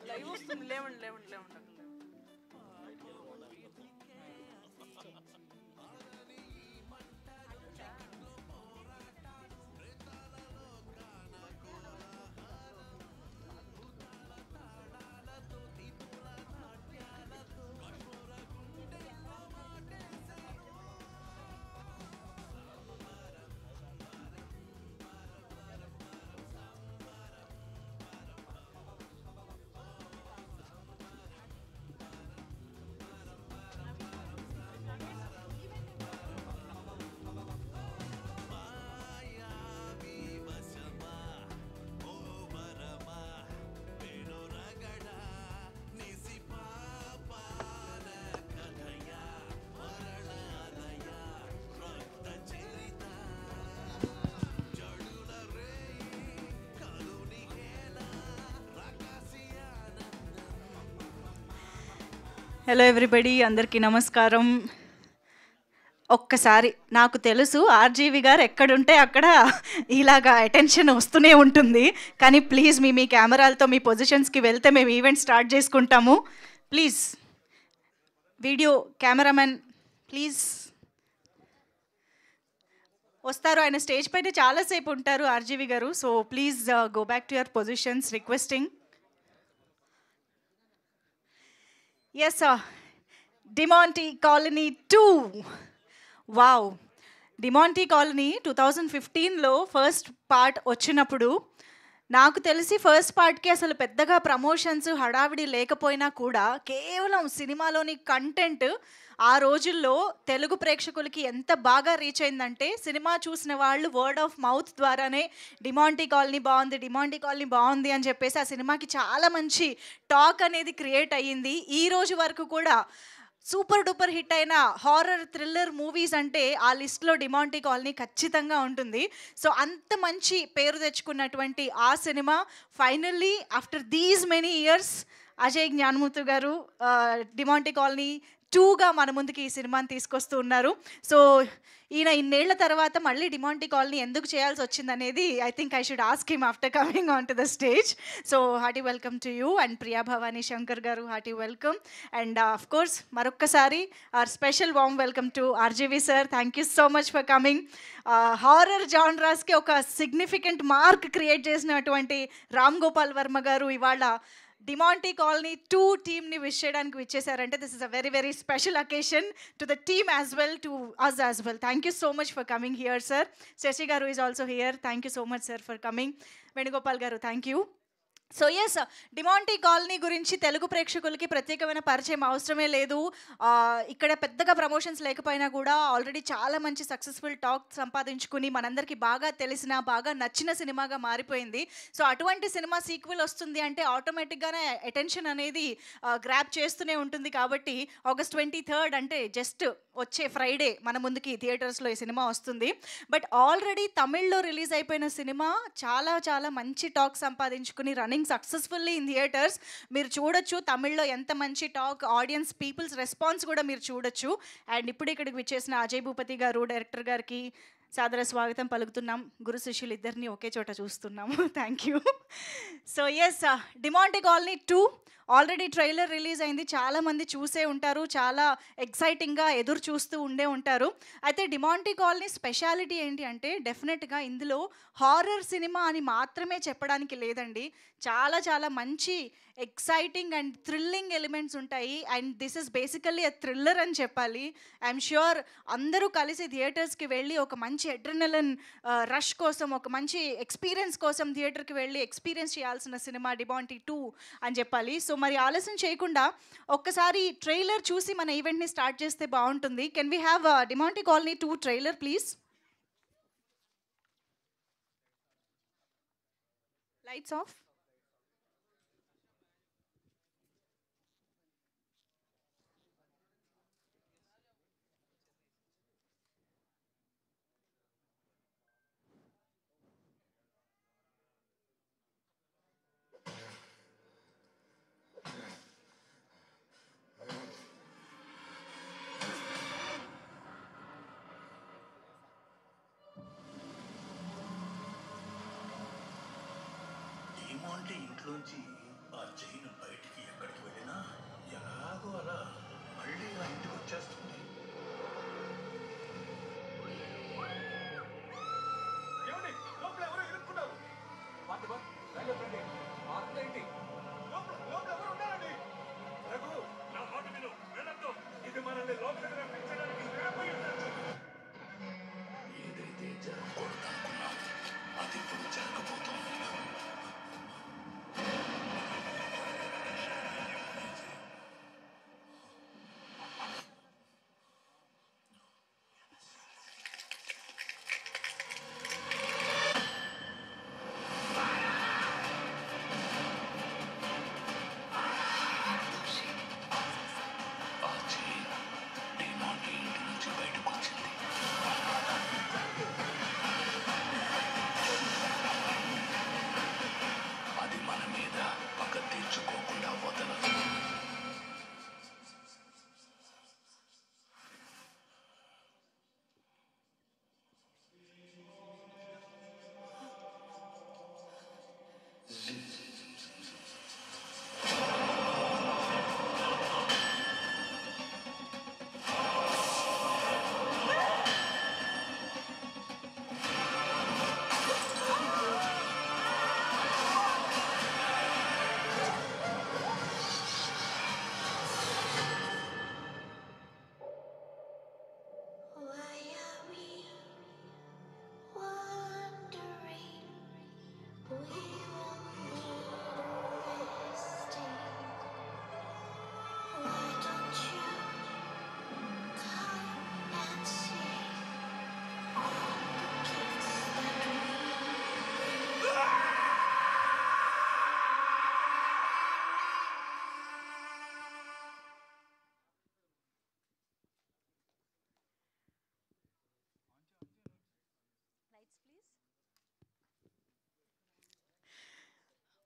Live వస్తుంది. లేవండి లేవండి లేవండి. హలో ఎవ్రీబడి, అందరికీ నమస్కారం. ఒక్కసారి నాకు తెలుసు ఆర్జీవి గారు ఎక్కడుంటే అక్కడ ఇలాగా అటెన్షన్ వస్తూనే ఉంటుంది, కానీ ప్లీజ్ మీ కెమెరాలతో మీ పొజిషన్స్కి వెళ్తే మేము ఈవెంట్ స్టార్ట్ చేసుకుంటాము. ప్లీజ్ వీడియో కెమెరామెన్ ప్లీజ్ వస్తారు. ఆయన స్టేజ్ పైన చాలాసేపు ఉంటారు RGV garu. So please go back to your positions, requesting. Yes, sir. Demonte Colony 2. Wow. Demonte Colony 2015లో ఫస్ట్ పార్ట్ వచ్చినప్పుడు నాకు తెలిసి ఫస్ట్ పార్ట్కి అసలు పెద్దగా ప్రమోషన్స్ హడావిడి లేకపోయినా కూడా కేవలం సినిమాలోని కంటెంట్ ఆ రోజుల్లో తెలుగు ప్రేక్షకులకి ఎంత బాగా రీచ్ అయిందంటే, సినిమా చూసిన వాళ్ళు వర్డ్ ఆఫ్ మౌత్ ద్వారానే డిమాంటీ కాలనీ బాగుంది, డిమాంటీ కాలనీ బాగుంది అని చెప్పేసి ఆ సినిమాకి చాలా మంచి టాక్ అనేది క్రియేట్ అయ్యింది. ఈ రోజు వరకు కూడా సూపర్ డూపర్ హిట్ అయిన హారర్ థ్రిల్లర్ మూవీస్ అంటే ఆ లిస్ట్లో డిమాంటీ కాలనీ ఖచ్చితంగా ఉంటుంది. సో అంత మంచి పేరు తెచ్చుకున్నటువంటి ఆ cinema finally after these many years Ajay Gnanamurthy గారు డిమాంటీ కాలనీ 2గా మన ముందుకి ఈ సినిమాని తీసుకొస్తూ ఉన్నారు. సో ఈయన ఇన్నేళ్ల తర్వాత మళ్ళీ డిమాంటీ కాలనీ ఎందుకు చేయాల్సి వచ్చిందనేది I think I should ask him after coming on to the stage. So hearty welcome to you and Priya Bhavani Shankar garu, hearty welcome. And of course మరొక్కసారి our special warm welcome to RGV sir. Thank you so much for coming. Horror జాన్రాస్కి ఒక significant mark create చేసినటువంటి రామ్ గోపాల్ వర్మ గారు ఇవాళ డిమాంటీ కాలనీ 2 టీమ్ని wish చేయడానికి విచ్చేసారంటే this is a very very special occasion to the team as well, to us as well. Thank you so much for coming here sir. Sashi garu is also here. Thank you so much sir for coming. Venugopal garu thank you. So yes, Demonte Colony గురించి తెలుగు ప్రేక్షకులకి ప్రత్యేకమైన పరిచయం అవసరమే లేదు. ఇక్కడ పెద్దగా promotions లేకపోయినా కూడా ఆల్రెడీ చాలా మంచి సక్సెస్ఫుల్ టాక్ సంపాదించుకుని మనందరికీ బాగా తెలిసిన, బాగా నచ్చిన సినిమాగా మారిపోయింది. సో అటువంటి సినిమా సీక్వెల్ వస్తుంది అంటే ఆటోమేటిక్గానే అటెన్షన్ అనేది గ్రాప్ చేస్తూనే ఉంటుంది. కాబట్టి August 23 అంటే జస్ట్ వచ్చే ఫ్రైడే మన ముందుకి థియేటర్స్లో ఈ సినిమా వస్తుంది. బట్ ఆల్రెడీ తమిళ్లో రిలీజ్ అయిపోయిన సినిమా చాలా చాలా మంచి టాక్ సంపాదించుకుని రన్నింగ్ సక్సెస్ఫుల్లీ ఇన్ థియేటర్స్. మీరు చూడొచ్చు తమిళ్లో ఎంత మంచి టాక్, ఆడియన్స్ పీపుల్స్ రెస్పాన్స్ కూడా మీరు చూడొచ్చు. అండ్ ఇప్పుడు ఇక్కడికి విచ్చేసిన అజయ్ భూపతి గారు డైరెక్టర్ గారికి సాదర స్వాగతం పలుకుతున్నాం. గురు శిష్యులు ఇద్దరిని ఒకే చోట చూస్తున్నాము. Thank you. So yes, Demonte Colony 2 already trailer release అయింది, చాలామంది చూసే ఉంటారు, చాలా ఎక్సైటింగ్గా ఎదురు చూస్తూ ఉంటారు. అయితే డిమాంటీ కాలనీ స్పెషాలిటీ ఏంటి అంటే డెఫినెట్గా ఇందులో హారర్ సినిమా అని మాత్రమే చెప్పడానికి లేదండి. చాలా చాలా మంచి ఎక్సైటింగ్ అండ్ థ్రిల్లింగ్ ఎలిమెంట్స్ ఉంటాయి. And this is basically a thriller అని చెప్పాలి. ఐఎమ్ ష్యూర్ అందరూ కలిసి థియేటర్స్కి వెళ్ళి ఒక మంచి అడ్రినలిన్ రష్ కోసం, ఒక మంచి ఎక్స్పీరియన్స్ కోసం థియేటర్కి వెళ్ళి ఎక్స్పీరియన్స్ చేయాల్సిన సినిమా డిమాంటీ 2 అని చెప్పాలి. సో మరి ఆలస్యం చేయకుండా ఒక్కసారి ట్రైలర్ చూసి మన ఈవెంట్ని స్టార్ట్ చేస్తే బాగుంటుంది. Can we have Demonte Colony 2 trailer please? Lights off. Demonte ఇంట్లోంచి ఆ చైన్ బయటికి ఎక్కడికి వెళ్ళినా ఎలాగో అలా మళ్ళీ ఆ ఇంటికి వచ్చేస్తుంది. లోపల ఎవరో ఇరుక్కున్నారు. లోపల ఎవరు ఉన్నారండి? రఘు, నా మాట విను, వెళ్ళొద్దు. ఇది మనల్ని లోపలికి రప్పించడానికి వెళ్ళిపోయి ఉండొచ్చు. ఏదైతే జరగకూడదనుకున్నాం అది ఇప్పుడు జరగబోతోంది.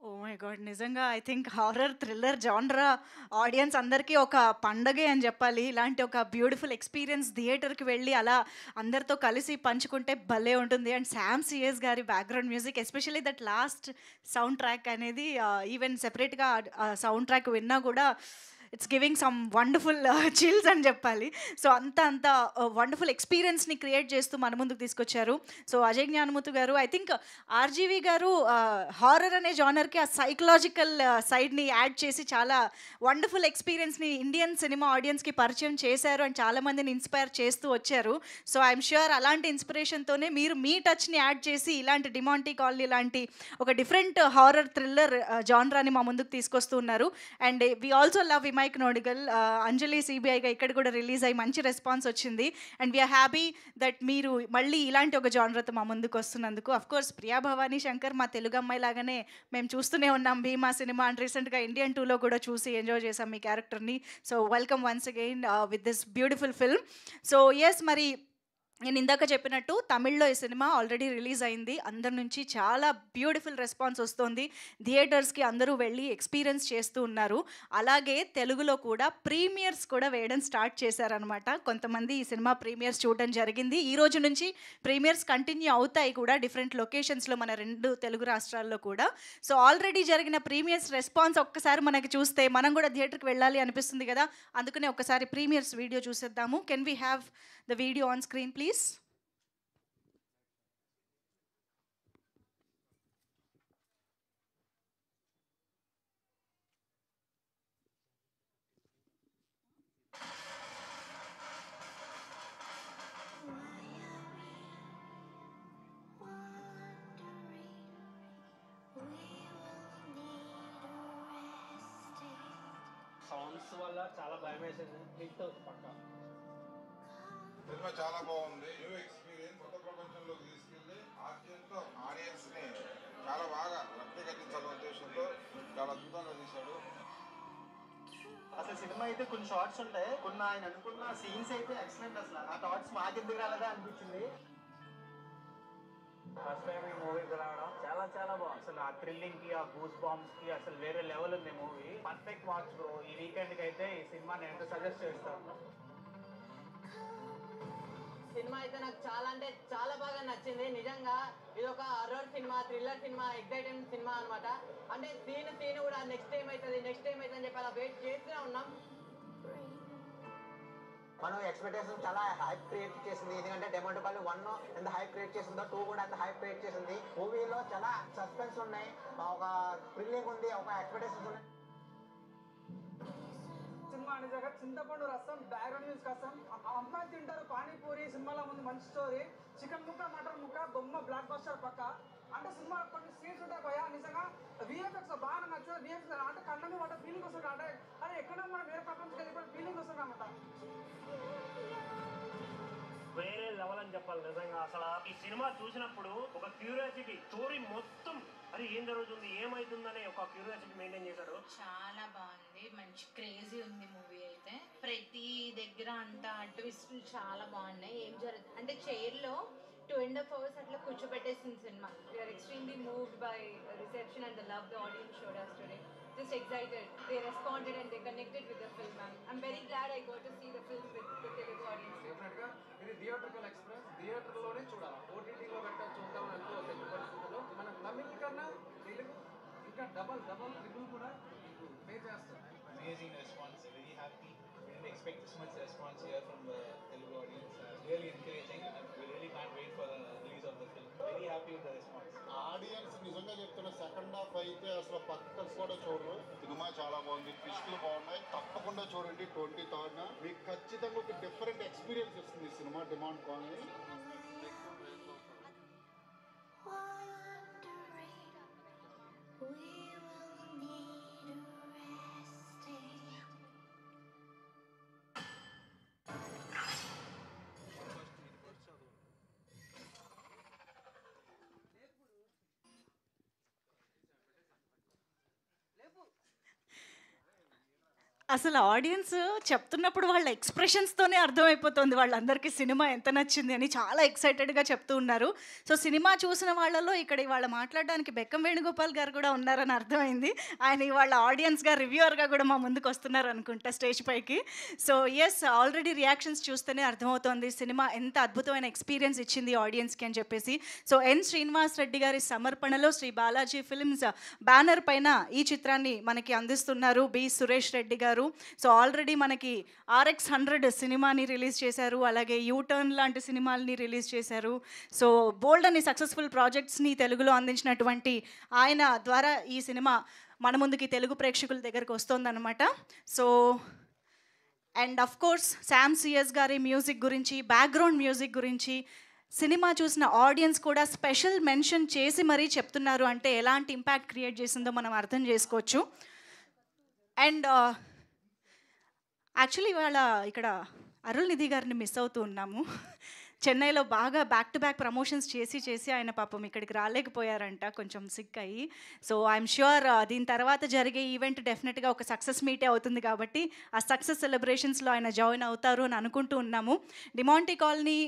Oh my god! నిజంగా ఐ థింక్ హారర్, థ్రిల్లర్ జానరా ఆడియన్స్ అందరికీ ఒక పండగే అని చెప్పాలి. ఇలాంటి ఒక బ్యూటిఫుల్ ఎక్స్‌పీరియన్స్ థియేటర్‌కి వెళ్ళి అలా అందరితో కలిసి పంచుకుంటే భలే ఉంటుంది. అండ్ శామ్ సిఎస్ గారి background music especially that last sound track అనేది ఈవెన్ సెపరేట్‌గా సౌండ్ ట్రాక్ విన్నా కూడా it's giving some wonderful chills అని చెప్పాలి. సో అంత వండర్ఫుల్ ఎక్స్పీరియన్స్ని క్రియేట్ చేస్తూ మన ముందుకు తీసుకొచ్చారు. సో అజయ్ జ్ఞానముతు గారు, ఐ థింక్ ఆర్జీవి గారు హారర్ అనే జానర్కి ఆ సైకలాజికల్ సైడ్ని యాడ్ చేసి చాలా వండర్ఫుల్ ఎక్స్పీరియన్స్ని ఇండియన్ సినిమా ఆడియన్స్కి పరిచయం చేశారు అండ్ చాలామందిని ఇన్స్పైర్ చేస్తూ వచ్చారు. సో ఐఎమ్ ష్యూర్ అలాంటి ఇన్స్పిరేషన్తోనే మీరు మీ టచ్ని యాడ్ చేసి ఇలాంటి డిమాంటీ కాలనీ లాంటి ఒక డిఫరెంట్ హారర్ థ్రిల్లర్ జానరాని మా ముందుకు తీసుకొస్తూ ఉన్నారు. And we also love Mike Nodigal, Anjali సిబిఐగా ఇక్కడ కూడా రిలీజ్ అయ్యి మంచి రెస్పాన్స్ వచ్చింది. అండ్ వీఆర్ హ్యాపీ దట్ మీరు మళ్ళీ ఇలాంటి ఒక జానర్తో మా ముందుకు వస్తున్నందుకు. అఫ్ కోర్స్ ప్రియా భవానీ శంకర్ మా తెలుగు అమ్మాయి లాగానే మేము చూస్తూనే ఉన్నాం భీమా సినిమా అండ్ రీసెంట్గా ఇండియన్ 2లో కూడా చూసి ఎంజాయ్ చేసాం మీ క్యారెక్టర్ని. So welcome once again with this beautiful film. So yes, మరి నేను ఇందాక చెప్పినట్టు తమిళ్లో ఈ సినిమా ఆల్రెడీ రిలీజ్ అయింది. అందరి నుంచి చాలా బ్యూటిఫుల్ రెస్పాన్స్ వస్తుంది. థియేటర్స్కి అందరూ వెళ్ళి ఎక్స్పీరియన్స్ చేస్తూ ఉన్నారు. అలాగే తెలుగులో కూడా ప్రీమియర్స్ కూడా వేయడం స్టార్ట్ చేశారనమాట. కొంతమంది ఈ సినిమా ప్రీమియర్స్ చూడడం జరిగింది. ఈ రోజు నుంచి ప్రీమియర్స్ కంటిన్యూ అవుతాయి కూడా డిఫరెంట్ లొకేషన్స్లో మన 2 తెలుగు రాష్ట్రాల్లో కూడా. సో ఆల్రెడీ జరిగిన ప్రీమియర్స్ రెస్పాన్స్ ఒక్కసారి మనకి చూస్తే మనం కూడా థియేటర్కి వెళ్ళాలి అనిపిస్తుంది కదా. అందుకనే ఒక్కసారి ప్రీమియర్స్ వీడియో చూసేద్దాము. Can we have the video on screen please? Sounds వల్ల చాలా భయం వేసేది. హిట్ పక్క సినిమా చాలా బాగుంది. న్యూ ఎక్స్పీరియన్స్, కొత్త ప్రపంచంలోకి తీసుకెళ్ళి ఆడియన్స్ ని చాలా బాగా రక్తి కట్టించాలనే ఉద్దేశంతో చాలా అద్భుతంగా తీశాడు. అసలు సినిమా అయితే కొన్ని షార్ట్స్ ఉంటాయి, కొన్ని ఆయన అనుకున్న సీన్స్ అయితే ఎక్సలెంట్. అసలు ఆ థాట్స్ మాకెందుకు రాలేదా అనిపించింది. ఫస్ట్ టైం ఈ మూవీకి రావడం చాలా చాలా బాగుంది. అసలు ఆ థ్రిల్లింగ్ కి, ఆ గూస్ బాంబ్స్ కి అసలు వేరే లెవెల్ ఉంది మూవీ. Perfect watch bro. ఈ వీకెండ్ కి అయితే ఈ సినిమా నేను సజెస్ట్ చేస్తాను. సినిమా అయితే నాకు చాలా అంటే చాలా బాగా నచ్చింది. నిజంగా ఇది ఒక horror cinema, thriller cinema, exciting cinema అనమాట. అంటే సీన్ కూడా నెక్స్ట్ టైం అవుతుంది అని చెప్పి అలా వెయిట్ చేస్తూనే ఉన్నాం. మనం ఎక్స్పెక్టేషన్ చాలా హైప్ క్రియేట్ చేసింది. ఎందుకంటే డెమోంటి కాలనీ 1 ఎంత హైప్ క్రియేట్ చేసిందో 2 కూడా అంత హైప్ క్రియేట్ చేసింది. మూవీలో చాలా సస్పెన్స్ ఉన్నాయి, ఒక థ్రిల్లింగ్ ఉంది, ఒక ఎక్స్పెక్టేషన్స్ ఉన్నాయి. సినిమా నిజంగా చింతపండు రసం, బ్యాక్గ్రౌండ్ మ్యూజిక్ రసం, అమ్మాయి తింటారు పానీపూరి సినిమాలో ఉంది. మంచి స్టోరీ, చికెన్ ముక్క, మటన్ ముక్క, బొమ్మ బ్లాక్ బస్టర్ పక్క. అంటే సినిమా కొన్ని సీన్స్ ఉంటాయి భయ, నిజంగా విఎఫ్ఎక్స్ బాగా నచ్చదు. విఎఫ్ఎక్స్ అంటే కళ్ళని వాటి ఫీలింగ్ వస్తుంది. అంటే అది ఎక్కడ మనం వేరే ప్రపంచంకి వెళ్ళిపోయిన ఫీలింగ్ వస్తుంది అన్నమాట. వేరే లెవెల్ అని చెప్పాలి నిజంగా. అసలు ఈ సినిమా చూసినప్పుడు ఒక క్యూరియాసిటీ, స్టోరీ మొత్తం అది ఏం జరుగుతుంది ఏమైతుందనే ఒక క్యూరియాసిటీ మెయింటైన్ చేశాడు. చాలా బాగుంది, మంచి క్రేజీ ఉంది మూవీ అయితే. ప్రతి దగ్గర అంతా ట్విస్టులు చాలా బాగున్నాయి. ఏం జరుగుతుంది అంటే చైర్లో 2.5 hours అట్లా కూర్చోబెట్టేసింది సినిమా. We're extremely moved by reception and the love the audience showed us today. Just excited. They responded and they connected with the film. I'm very glad I got to see the film with the Telugu audience. డెఫినెట్గా ఇది theatrical experience, థియేటర్లోనే చూడాలి. ఓటీటీలో పెట్ట చూద్దాం అనుకో ఎట్టి పరిస్థితుల్లో మన తమిళ్ కన్నా తెలుగు ఇంకా డబల్ ట్రిపుల్ కూడా పే చేస్తాం. Amazing response, very happy. We didn't expect this much response here from the Telugu audience. Really encouraging, and we really can't wait for the release of the film. Very happy with the response. Audience నిజంగా చెప్తున్న second half అయితే అసలు పక్కన కూడా చూడరు. Cinema చాలా బాగుంది, ట్విస్టులు బాగున్నాయి. తప్పకుండా చూడండి 23rd మీకు ఖచ్చితంగా ఒక డిఫరెంట్ ఎక్స్పీరియన్స్ ఇస్తుంది ఈ సినిమా డిమాండ్ కాలనీ. అసలు ఆడియన్స్ చెప్తున్నప్పుడు వాళ్ళ ఎక్స్ప్రెషన్స్తోనే అర్థమైపోతుంది వాళ్ళందరికీ సినిమా ఎంత నచ్చింది అని. చాలా ఎక్సైటెడ్గా చెప్తూ ఉన్నారు. సో సినిమా చూసిన వాళ్ళలో ఇక్కడ ఇవాళ మాట్లాడడానికి బెక్కం వేణుగోపాల్ గారు కూడా ఉన్నారని అర్థమైంది. ఆయన ఇవాళ ఆడియన్స్గా రివ్యూవర్గా కూడా మా ముందుకు వస్తున్నారు అనుకుంటా స్టేజ్ పైకి. సో ఎస్, ఆల్రెడీ రియాక్షన్స్ చూస్తేనే అర్థమవుతోంది సినిమా ఎంత అద్భుతమైన ఎక్స్పీరియన్స్ ఇచ్చింది ఆడియన్స్కి అని చెప్పేసి. సో ఎన్ శ్రీనివాస్ రెడ్డి గారి సమర్పణలో శ్రీ బాలాజీ ఫిల్మ్స్ బ్యానర్ పైన ఈ చిత్రాన్ని మనకి అందిస్తున్నారు బి సురేష్ రెడ్డి గారు. సో ఆల్రెడీ మనకి RX100 సినిమాని రిలీజ్ చేశారు, అలాగే యూటర్న్ లాంటి సినిమాలని రిలీజ్ చేశారు. సో బోల్డ్ అని సక్సెస్ఫుల్ ప్రాజెక్ట్స్ని తెలుగులో అందించినటువంటి ఆయన ద్వారా ఈ సినిమా మన ముందుకి తెలుగు ప్రేక్షకుల దగ్గరికి వస్తుందన్నమాట. So and of course Sam CS గారి మ్యూజిక్ గురించి, బ్యాక్గ్రౌండ్ మ్యూజిక్ గురించి సినిమా చూసిన ఆడియన్స్ కూడా స్పెషల్ మెన్షన్ చేసి మరీ చెప్తున్నారు. అంటే ఎలాంటి ఇంపాక్ట్ క్రియేట్ చేసిందో మనం అర్థం చేసుకోవచ్చు. అండ్ యాక్చువల్లీ ఇవాళ ఇక్కడ అరుళ్ నిధి గారిని మిస్ అవుతూ ఉన్నాము. చెన్నైలో బాగా బ్యాక్ టు బ్యాక్ ప్రమోషన్స్ చేసి ఆయన పాపం ఇక్కడికి రాలేకపోయారంట, కొంచెం సిక్ అయ్యి. సో ఐఎమ్ ష్యూర్ దీని తర్వాత జరిగే ఈవెంట్ డెఫినెట్గా ఒక సక్సెస్ మీటే అవుతుంది కాబట్టి ఆ సక్సెస్ సెలబ్రేషన్స్లో ఆయన జాయిన్ అవుతారు అని అనుకుంటూ ఉన్నాము. డిమాంటీ కాలనీ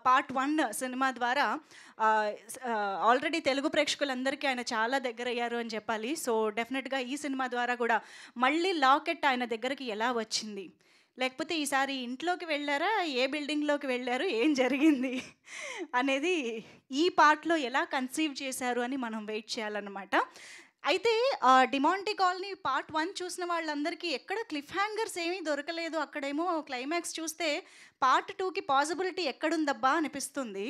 పార్ట్ 1 సినిమా ద్వారా ఆల్రెడీ తెలుగు ప్రేక్షకులందరికీ ఆయన చాలా దగ్గర అయ్యారు అని చెప్పాలి. సో డెఫినెట్గా ఈ సినిమా ద్వారా కూడా మళ్ళీ లాకెట్ ఆయన దగ్గరికి ఎలా వచ్చింది, లేకపోతే ఈసారి ఇంట్లోకి వెళ్ళారా, ఏ బిల్డింగ్లోకి వెళ్ళారు, ఏం జరిగింది అనేది ఈ పార్ట్లో ఎలా కన్సీవ్ చేశారు అని మనం వెయిట్ చేయాలన్నమాట. అయితే డిమాంటీ కాలనీ పార్ట్ 1 చూసిన వాళ్ళందరికీ ఎక్కడ క్లిఫ్ హ్యాంగర్స్ ఏమీ దొరకలేదు. అక్కడేమో క్లైమాక్స్ చూస్తే పార్ట్ 2కి పాసిబిలిటీ ఎక్కడుందబ్బా అనిపిస్తుంది.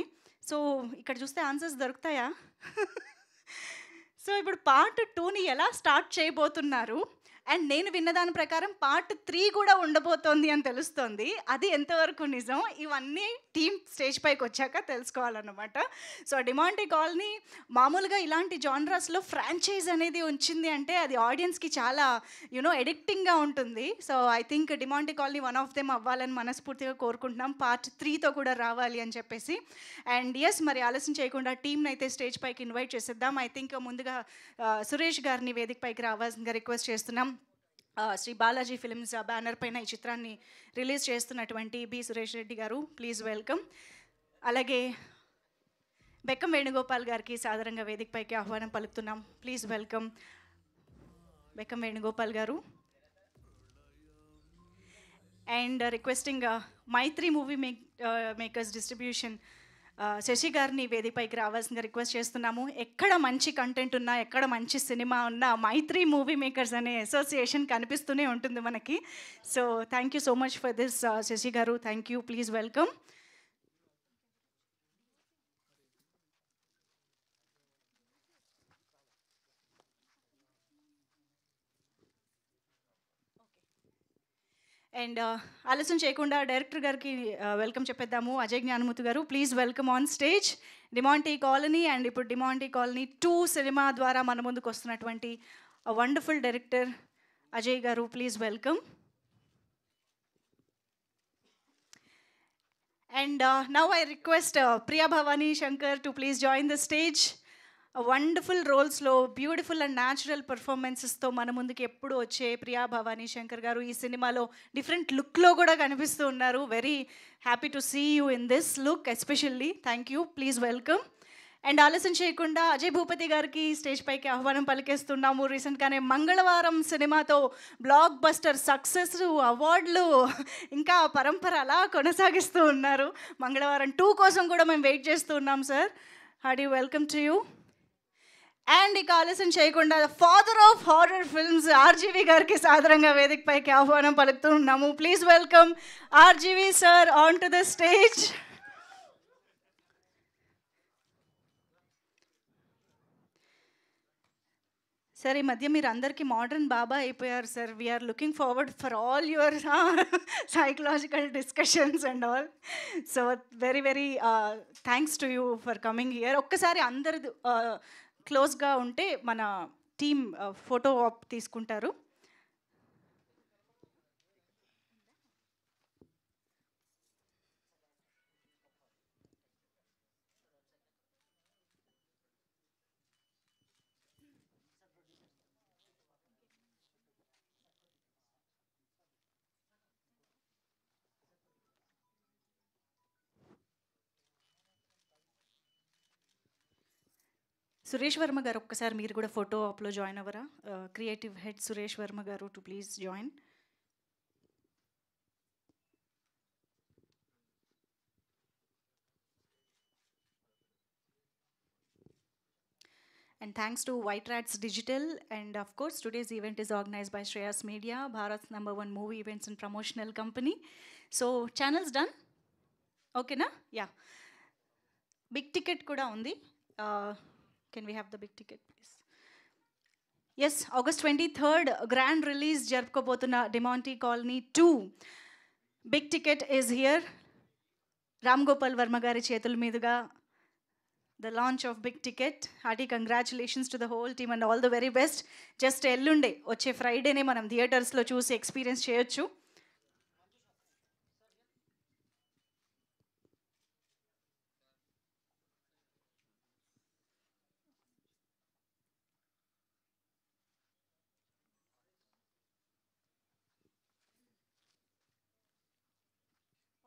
సో ఇక్కడ చూస్తే ఆన్సర్స్ దొరుకుతాయా? సో ఇప్పుడు పార్ట్ 2ని ఎలా స్టార్ట్ చేయబోతున్నారు, అండ్ నేను విన్నదాని ప్రకారం పార్ట్ 3 కూడా ఉండబోతోంది అని తెలుస్తోంది. అది ఎంతవరకు నిజం, ఇవన్నీ టీమ్ స్టేజ్ పైకి వచ్చాక తెలుసుకోవాలన్నమాట. సో డిమాంటీ కాలనీ మామూలుగా ఇలాంటి జానరస్లో ఫ్రాంచైజ్ అనేది వచ్చింది అంటే అది ఆడియన్స్కి చాలా ఎడిక్టింగ్గా ఉంటుంది. So I think Demonte colony one of them అవ్వాలని మనస్ఫూర్తిగా కోరుకుంటున్నాం, పార్ట్ 3తో కూడా రావాలి అని చెప్పేసి. అండ్ ఎస్, మరి ఆలస్యం చేయకుండా టీమ్ని అయితే స్టేజ్ పైకి ఇన్వైట్ చేసేద్దాం. ఐ థింక్ ముందుగా సురేష్ గారిని వేదిక పైకి రావాల్సిందిగా రిక్వెస్ట్ చేస్తున్నాం. శ్రీ బాలాజీ ఫిల్మ్స్ బ్యానర్ పైన ఈ చిత్రాన్ని రిలీజ్ చేస్తున్నటువంటి బి సురేష్ రెడ్డి గారు, ప్లీజ్ వెల్కమ్. అలాగే బెక్కం వేణుగోపాల్ గారికి సాదరంగా వేదికపైకి ఆహ్వానం పలుకుతున్నాం, please welcome Bekkam Venugopal garu. And requesting Mythri movie makers distribution Sasi గారిని వేదికపైకి రావాల్సిందిగా రిక్వెస్ట్ చేస్తున్నాము. ఎక్కడ మంచి కంటెంట్ ఉన్నా, ఎక్కడ మంచి సినిమా ఉన్నా మైత్రి మూవీ మేకర్స్ అనే అసోసియేషన్ కనిపిస్తూనే ఉంటుంది మనకి. So thank you so much for this Sashi garu, thank you, please welcome. And ఆలస్యం చేయకుండా డైరెక్టర్ గారికి వెల్కమ్ చెప్పేద్దాము. Ajay Gnanamurthy garu, please welcome on stage. Demonte Colony and ఇప్పుడు డిమాంటీ కాలనీ 2 సినిమా ద్వారా మన ముందుకు వస్తున్నటువంటి wonderful director Ajay garu, please welcome. And now I request Priya Bhavani Shankar to please join the stage. Wonderful రోల్స్లో బ్యూటిఫుల్ అండ్ న్యాచురల్ పర్ఫార్మెన్సెస్తో మన ముందుకి ఎప్పుడు వచ్చే ప్రియా భవానీ శంకర్ గారు ఈ సినిమాలో డిఫరెంట్ లుక్లో కూడా కనిపిస్తూ ఉన్నారు. Very happy to see you in this look especially. Thank you, please welcome. And ఆలస్యం చేయకుండా అజయ్ భూపతి గారికి స్టేజ్ పైకి ఆహ్వానం పలికేస్తున్నాము. రీసెంట్గానే మంగళవారం సినిమాతో బ్లాక్ బస్టర్ సక్సెస్, అవార్డులు, ఇంకా పరంపర అలా కొనసాగిస్తూ ఉన్నారు. మంగళవారం 2 కోసం కూడా మేము వెయిట్ చేస్తూ ఉన్నాం sir. Hearty welcome to you. And ఇక ఆలస్యం చేయకుండా father of horror films RGV గారికి సాదరంగా వేదికపైకి ఆహ్వానం పలుకుతూ ఉన్నాము. Please welcome RGV sir on to the stage. Sir, ఈ మధ్య మీరు అందరికీ మోడర్న్ బాబా అయిపోయారు సార్. We're looking forward for all your psychological discussions and all. So very very thanks to you for coming here. ఒక్కసారి అందరు క్లోజ్గా ఉంటే మన టీమ్ ఫోటో ఆప్ తీసుకుంటారు. సురేష్ వర్మ గారు, ఒక్కసారి మీరు కూడా ఫోటో ఆప్లో జాయిన్ అవ్వరా? Creative head Suresh Varma garu to please join. And thanks to White Rats Digital, and of course today's event is organized by Shreyas Media, Bharat's #1 movie events and promotional company. So channels done? Okay na? Yeah. Big ticket kuda undi. Can we have the big ticket please? Yes, August 23rd grand release jarpukobotuna Demonte Colony 2. Big ticket is here. Ram Gopal Verma gari chetul meeduga the launch of Big Ticket. Hearty congratulations to the whole team and all the very best. Just ellunde వచ్చే ఫ్రైడేనే మనం థియేటర్స్లో చూసి experience చేయొచ్చు.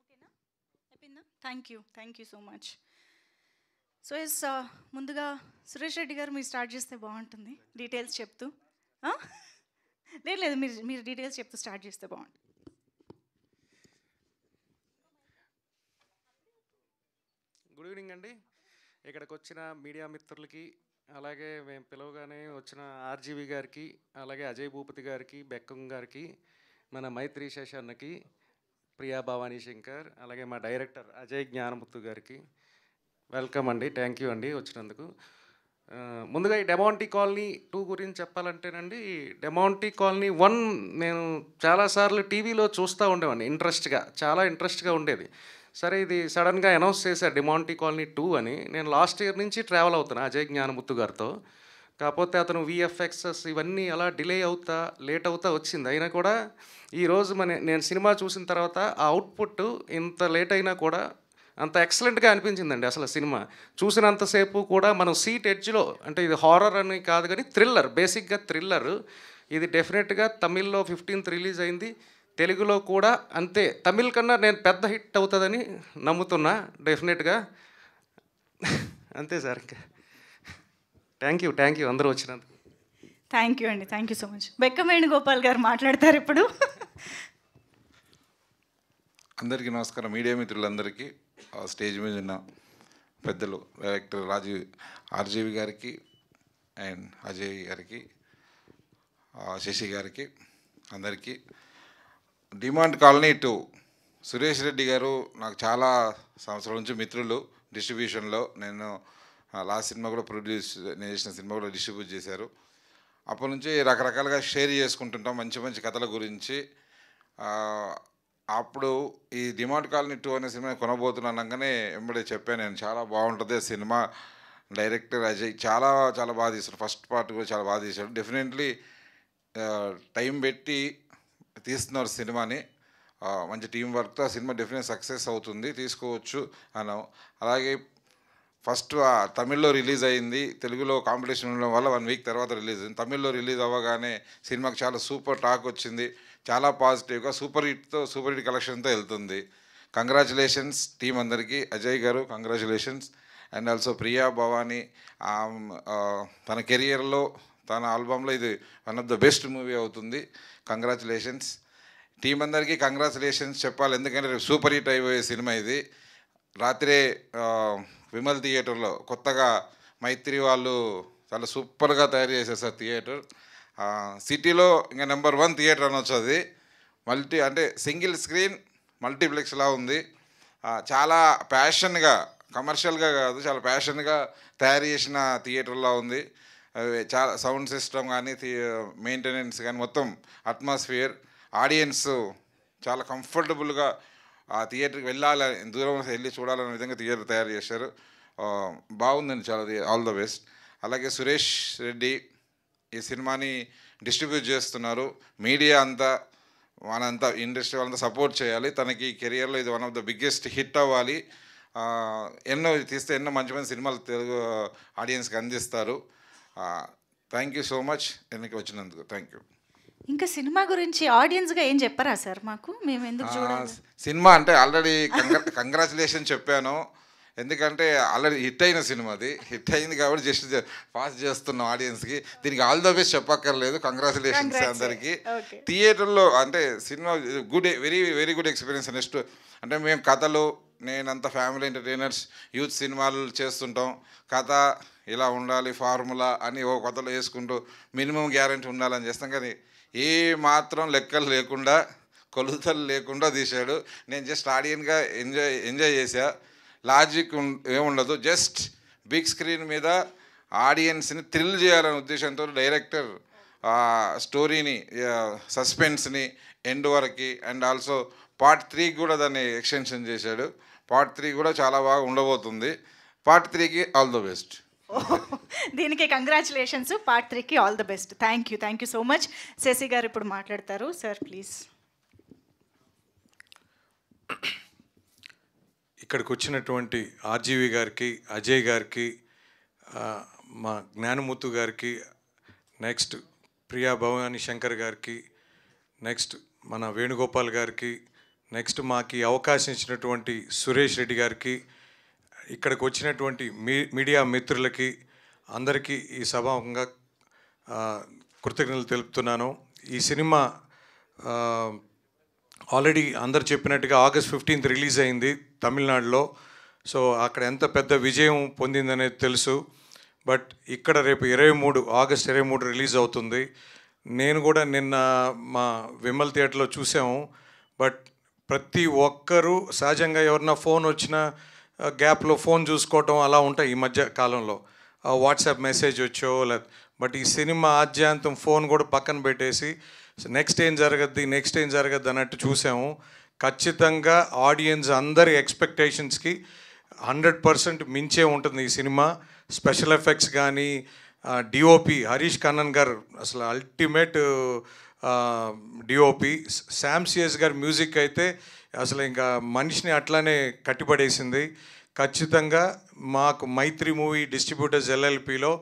ఓకేనా? అయిపోయిందా? Thank you so much. So yes, ముందుగా సురేష్ రెడ్డి గారు మీరు స్టార్ట్ చేస్తే బాగుంటుంది డీటెయిల్స్ చెప్తూ. లేదు మీరు డీటెయిల్స్ చెప్తూ స్టార్ట్ చేస్తే బాగుంటుంది. గుడ్ ఈవినింగ్ అండి. ఇక్కడికి వచ్చిన మీడియా మిత్రులకి, అలాగే మేము పిలవగానే వచ్చిన ఆర్జీవి గారికి, అలాగే అజయ్ భూపతి గారికి, బెక్కం గారికి, మన మైత్రి శేషన్నకి, ప్రియా భవానీ శంకర్, అలాగే మా డైరెక్టర్ అజయ్ జ్ఞానముత్తు గారికి వెల్కమ్ అండి. థ్యాంక్ యూ అండి వచ్చినందుకు. ముందుగా ఈ డెమాంటీ కాలనీ 2 గురించి చెప్పాలంటేనండి, డెమాంటీ కాలనీ 1 నేను చాలాసార్లు టీవీలో చూస్తూ ఉండేవాడిని, చాలా ఇంట్రెస్ట్గా ఉండేది. సరే, ఇది సడన్గా అనౌన్స్ చేశారు డెమాంటీ కాలనీ 2 అని. నేను లాస్ట్ ఇయర్ నుంచి ట్రావెల్ అవుతాను అజయ్ జ్ఞానముత్తు గారితో. కాకపోతే అతను VFXs ఇవన్నీ అలా డిలే అవుతా లేట్ అవుతా వచ్చింది. అయినా కూడా ఈరోజు నేను సినిమా చూసిన తర్వాత ఆ అవుట్పుట్ ఇంత లేట్ అయినా కూడా అంత ఎక్సలెంట్గా అనిపించిందండి. అసలు సినిమా చూసినంతసేపు కూడా మనం సీట్ ఎడ్జ్లో, అంటే ఇది హారర్ అని కాదు కానీ థ్రిల్లర్, బేసిక్గా థ్రిల్లర్. ఇది డెఫినెట్గా తమిళ్లో 15th రిలీజ్ అయింది, తెలుగులో కూడా అంతే. తమిళ్ కన్నా నేను పెద్ద హిట్ అవుతుందని నమ్ముతున్నా డెఫినెట్గా. అంతే సార్. ఇంకా థ్యాంక్ యూ అందరూ వచ్చినందుకు. థ్యాంక్ యూ అండి, thank you so much. Bekkam Venugopal గారు మాట్లాడతారు ఇప్పుడు. అందరికీ నమస్కారం. మీడియా మిత్రులందరికీ, స్టేజ్ మీద ఉన్న పెద్దలు, డైరెక్టర్ ఆర్జీవి గారికి అండ్ అజయ్ గారికి, శశి గారికి, అందరికీ. డిమాండ్ కాలనీ 2 సురేష్ రెడ్డి గారు నాకు చాలా సంవత్సరాల నుంచి మిత్రులు. డిస్ట్రిబ్యూషన్లో నేను లాస్ట్ సినిమా కూడా నేను చేసిన సినిమా కూడా డిస్ట్రిబ్యూట్ చేశారు. అప్పటి నుంచి రకరకాలుగా షేర్ చేసుకుంటుంటాం మంచి మంచి కథల గురించి. అప్పుడు ఈ డిమాండ్ కాలనీ 2 అనే సినిమా కొనబోతున్నానగానే వెంబడే చెప్పాను నేను, చాలా బాగుంటుంది సినిమా. డైరెక్టర్ అజయ్ చాలా చాలా బాగా తీశాడు. ఫస్ట్ పార్ట్ కూడా చాలా బాగా తీశాడు. డెఫినెట్లీ టైం పెట్టి తీస్తున్నారు సినిమాని. మంచి టీం వర్క్తో ఆ సినిమా డెఫినెట్ సక్సెస్ అవుతుంది, తీసుకోవచ్చు అన్నాం. అలాగే ఫస్ట్ తమిళ్లో రిలీజ్ అయింది, తెలుగులో కాంపిటీషన్ ఉండడం వల్ల 1 వీక్ తర్వాత రిలీజ్ అయింది. తమిళ్లో రిలీజ్ అవ్వగానే సినిమాకి చాలా సూపర్ టాక్ వచ్చింది, చాలా పాజిటివ్గా సూపర్ హిట్ కలెక్షన్తో వెళ్తుంది. కంగ్రాచులేషన్స్ టీం అందరికీ. అజయ్ గారు congratulations. And also Priya Bhavani, తన కెరియర్లో తన ఆల్బంలో ఇది one of the best movie అవుతుంది. కంగ్రాచులేషన్స్ టీం అందరికీ. కంగ్రాచులేషన్స్ చెప్పాలి, ఎందుకంటే రేపు సూపర్ హిట్ అయిపోయే సినిమా ఇది. రాత్రే విమల్ థియేటర్లో కొత్తగా మైత్రి వాళ్ళు చాలా సూపర్గా తయారు చేశారు సార్ థియేటర్. సిటీలో ఇంకా నెంబర్ 1 థియేటర్ అనొచ్చు అది. అంటే సింగిల్ స్క్రీన్ మల్టీప్లెక్స్లా ఉంది. చాలా ప్యాషన్గా, కమర్షియల్గా కాదు, చాలా ప్యాషన్గా తయారు చేసిన థియేటర్లా ఉంది. చాలా సౌండ్ సిస్టమ్ కానీ, మెయింటెనెన్స్ కానీ, మొత్తం అట్మాస్ఫియర్, ఆడియన్స్ చాలా కంఫర్టబుల్గా ఆ థియేటర్కి వెళ్ళాలని, దూరం వెళ్ళి చూడాలనే విధంగా థియేటర్ తయారు చేశారు. బాగుందండి, చాలా. All the best. అలాగే సురేష్ రెడ్డి ఈ సినిమాని డిస్ట్రిబ్యూట్ చేస్తున్నారు. మీడియా అంతా, మనంతా, ఇండస్ట్రీ వాళ్ళంతా సపోర్ట్ చేయాలి. తనకి కెరియర్లో ఇది one of the biggest hit అవ్వాలి. ఎన్నో తీస్తే ఎన్నో మంచి మంచి సినిమాలు తెలుగు ఆడియన్స్కి అందిస్తారు. థ్యాంక్ యూ సో మచ్ ఎన్నిక వచ్చినందుకు. Thank you. ఇంకా సినిమా గురించి ఆడియన్స్గా ఏం చెప్పారా సార్ మాకు? మేము ఎందుకు చూడాలి? సినిమా అంటే ఆల్రెడీ కంగ్రాచులేషన్ చెప్పాను, ఎందుకంటే ఆల్రెడీ హిట్ అయిన సినిమా, అది హిట్ అయింది కాబట్టి జస్ట్ పాస్ చేస్తున్నాం ఆడియన్స్కి. దీనికి ఆల్ ద బెస్ట్ చెప్పక్కర్లేదు. కంగ్రాచులేషన్స్ అందరికీ. థియేటర్లో అంటే cinema very very good experience. Next అంటే మేము కథలు, నేనంతా ఫ్యామిలీ ఎంటర్టైనర్స్, యూత్ సినిమాలు చేస్తుంటాం. కథ ఇలా ఉండాలి, ఫార్ములా అని ఓ కథలో వేసుకుంటూ మినిమం గ్యారెంటీ ఉండాలని చేస్తాం. కానీ ఏ మాత్రం లెక్కలు లేకుండా, కొలుతలు లేకుండా తీశాడు. నేను జస్ట్ ఆడియన్గా ఎంజాయ్ చేశా. లాజిక్ ఏముండదు, జస్ట్ బిగ్ స్క్రీన్ మీద ఆడియన్స్ని థ్రిల్ చేయాలనే ఉద్దేశంతో డైరెక్టర్ స్టోరీని, సస్పెన్స్ని ఎండ్ వరకు, అండ్ ఆల్సో పార్ట్ 3 కూడా దాన్ని ఎక్స్టెన్షన్ చేశాడు. పార్ట్ 3 కూడా చాలా బాగా ఉండబోతుంది. పార్ట్ 3కి ఆల్ ద బెస్ట్. దీనికి కంగ్రాచులేషన్స్. పార్ట్ 3కి all the best. Thank you so much. Sasi garu ఇప్పుడు మాట్లాడతారు. Sir please. ఇక్కడికి వచ్చినటువంటి ఆర్జీవి గారికి, అజయ్ గారికి, మా జ్ఞానమూర్తి గారికి, నెక్స్ట్ ప్రియా భవానీ శంకర్ గారికి, నెక్స్ట్ మన వేణుగోపాల్ గారికి, నెక్స్ట్ మాకు అవకాశం ఇచ్చినటువంటి సురేష్ రెడ్డి గారికి, ఇక్కడికి వచ్చినటువంటి మీడియా మిత్రులకి అందరికీ ఈ సభాముఖంగా కృతజ్ఞతలు తెలుపుతున్నాను. ఈ సినిమా ఆల్రెడీ అందరు చెప్పినట్టుగా August 15th రిలీజ్ అయింది తమిళనాడులో. సో అక్కడ ఎంత పెద్ద విజయం పొందిందనేది తెలుసు. బట్ ఇక్కడ రేపు August 23 రిలీజ్ అవుతుంది. నేను కూడా నిన్న మా విమల్ థియేటర్లో చూసాము. బట్ ప్రతి ఒక్కరూ సహజంగా ఎవరన్నా ఫోన్ వచ్చినా గ్యాప్లో ఫోన్ చూసుకోవటం అలా ఉంటాయి ఈ మధ్య కాలంలో, వాట్సాప్ మెసేజ్ వచ్చో లేదు. బట్ ఈ సినిమా ఆద్యాంతం ఫోన్ కూడా పక్కన పెట్టేసి నెక్స్ట్ ఏం జరగద్ది అన్నట్టు చూసాము. ఖచ్చితంగా ఆడియన్స్ అందరి ఎక్స్పెక్టేషన్స్కి 100% మించే ఉంటుంది ఈ సినిమా. స్పెషల్ ఎఫెక్ట్స్ కానీ, డిఓపి హరీష్ కన్నన్ గారు అసలు అల్టిమేట్ డిఓపి. శామ్ సిఎస్ గారి మ్యూజిక్ అయితే అసలు ఇంకా మనిషిని అట్లానే కట్టిపడేసింది. ఖచ్చితంగా మాకు మైత్రి మూవీ డిస్ట్రిబ్యూటర్స్ LLPలో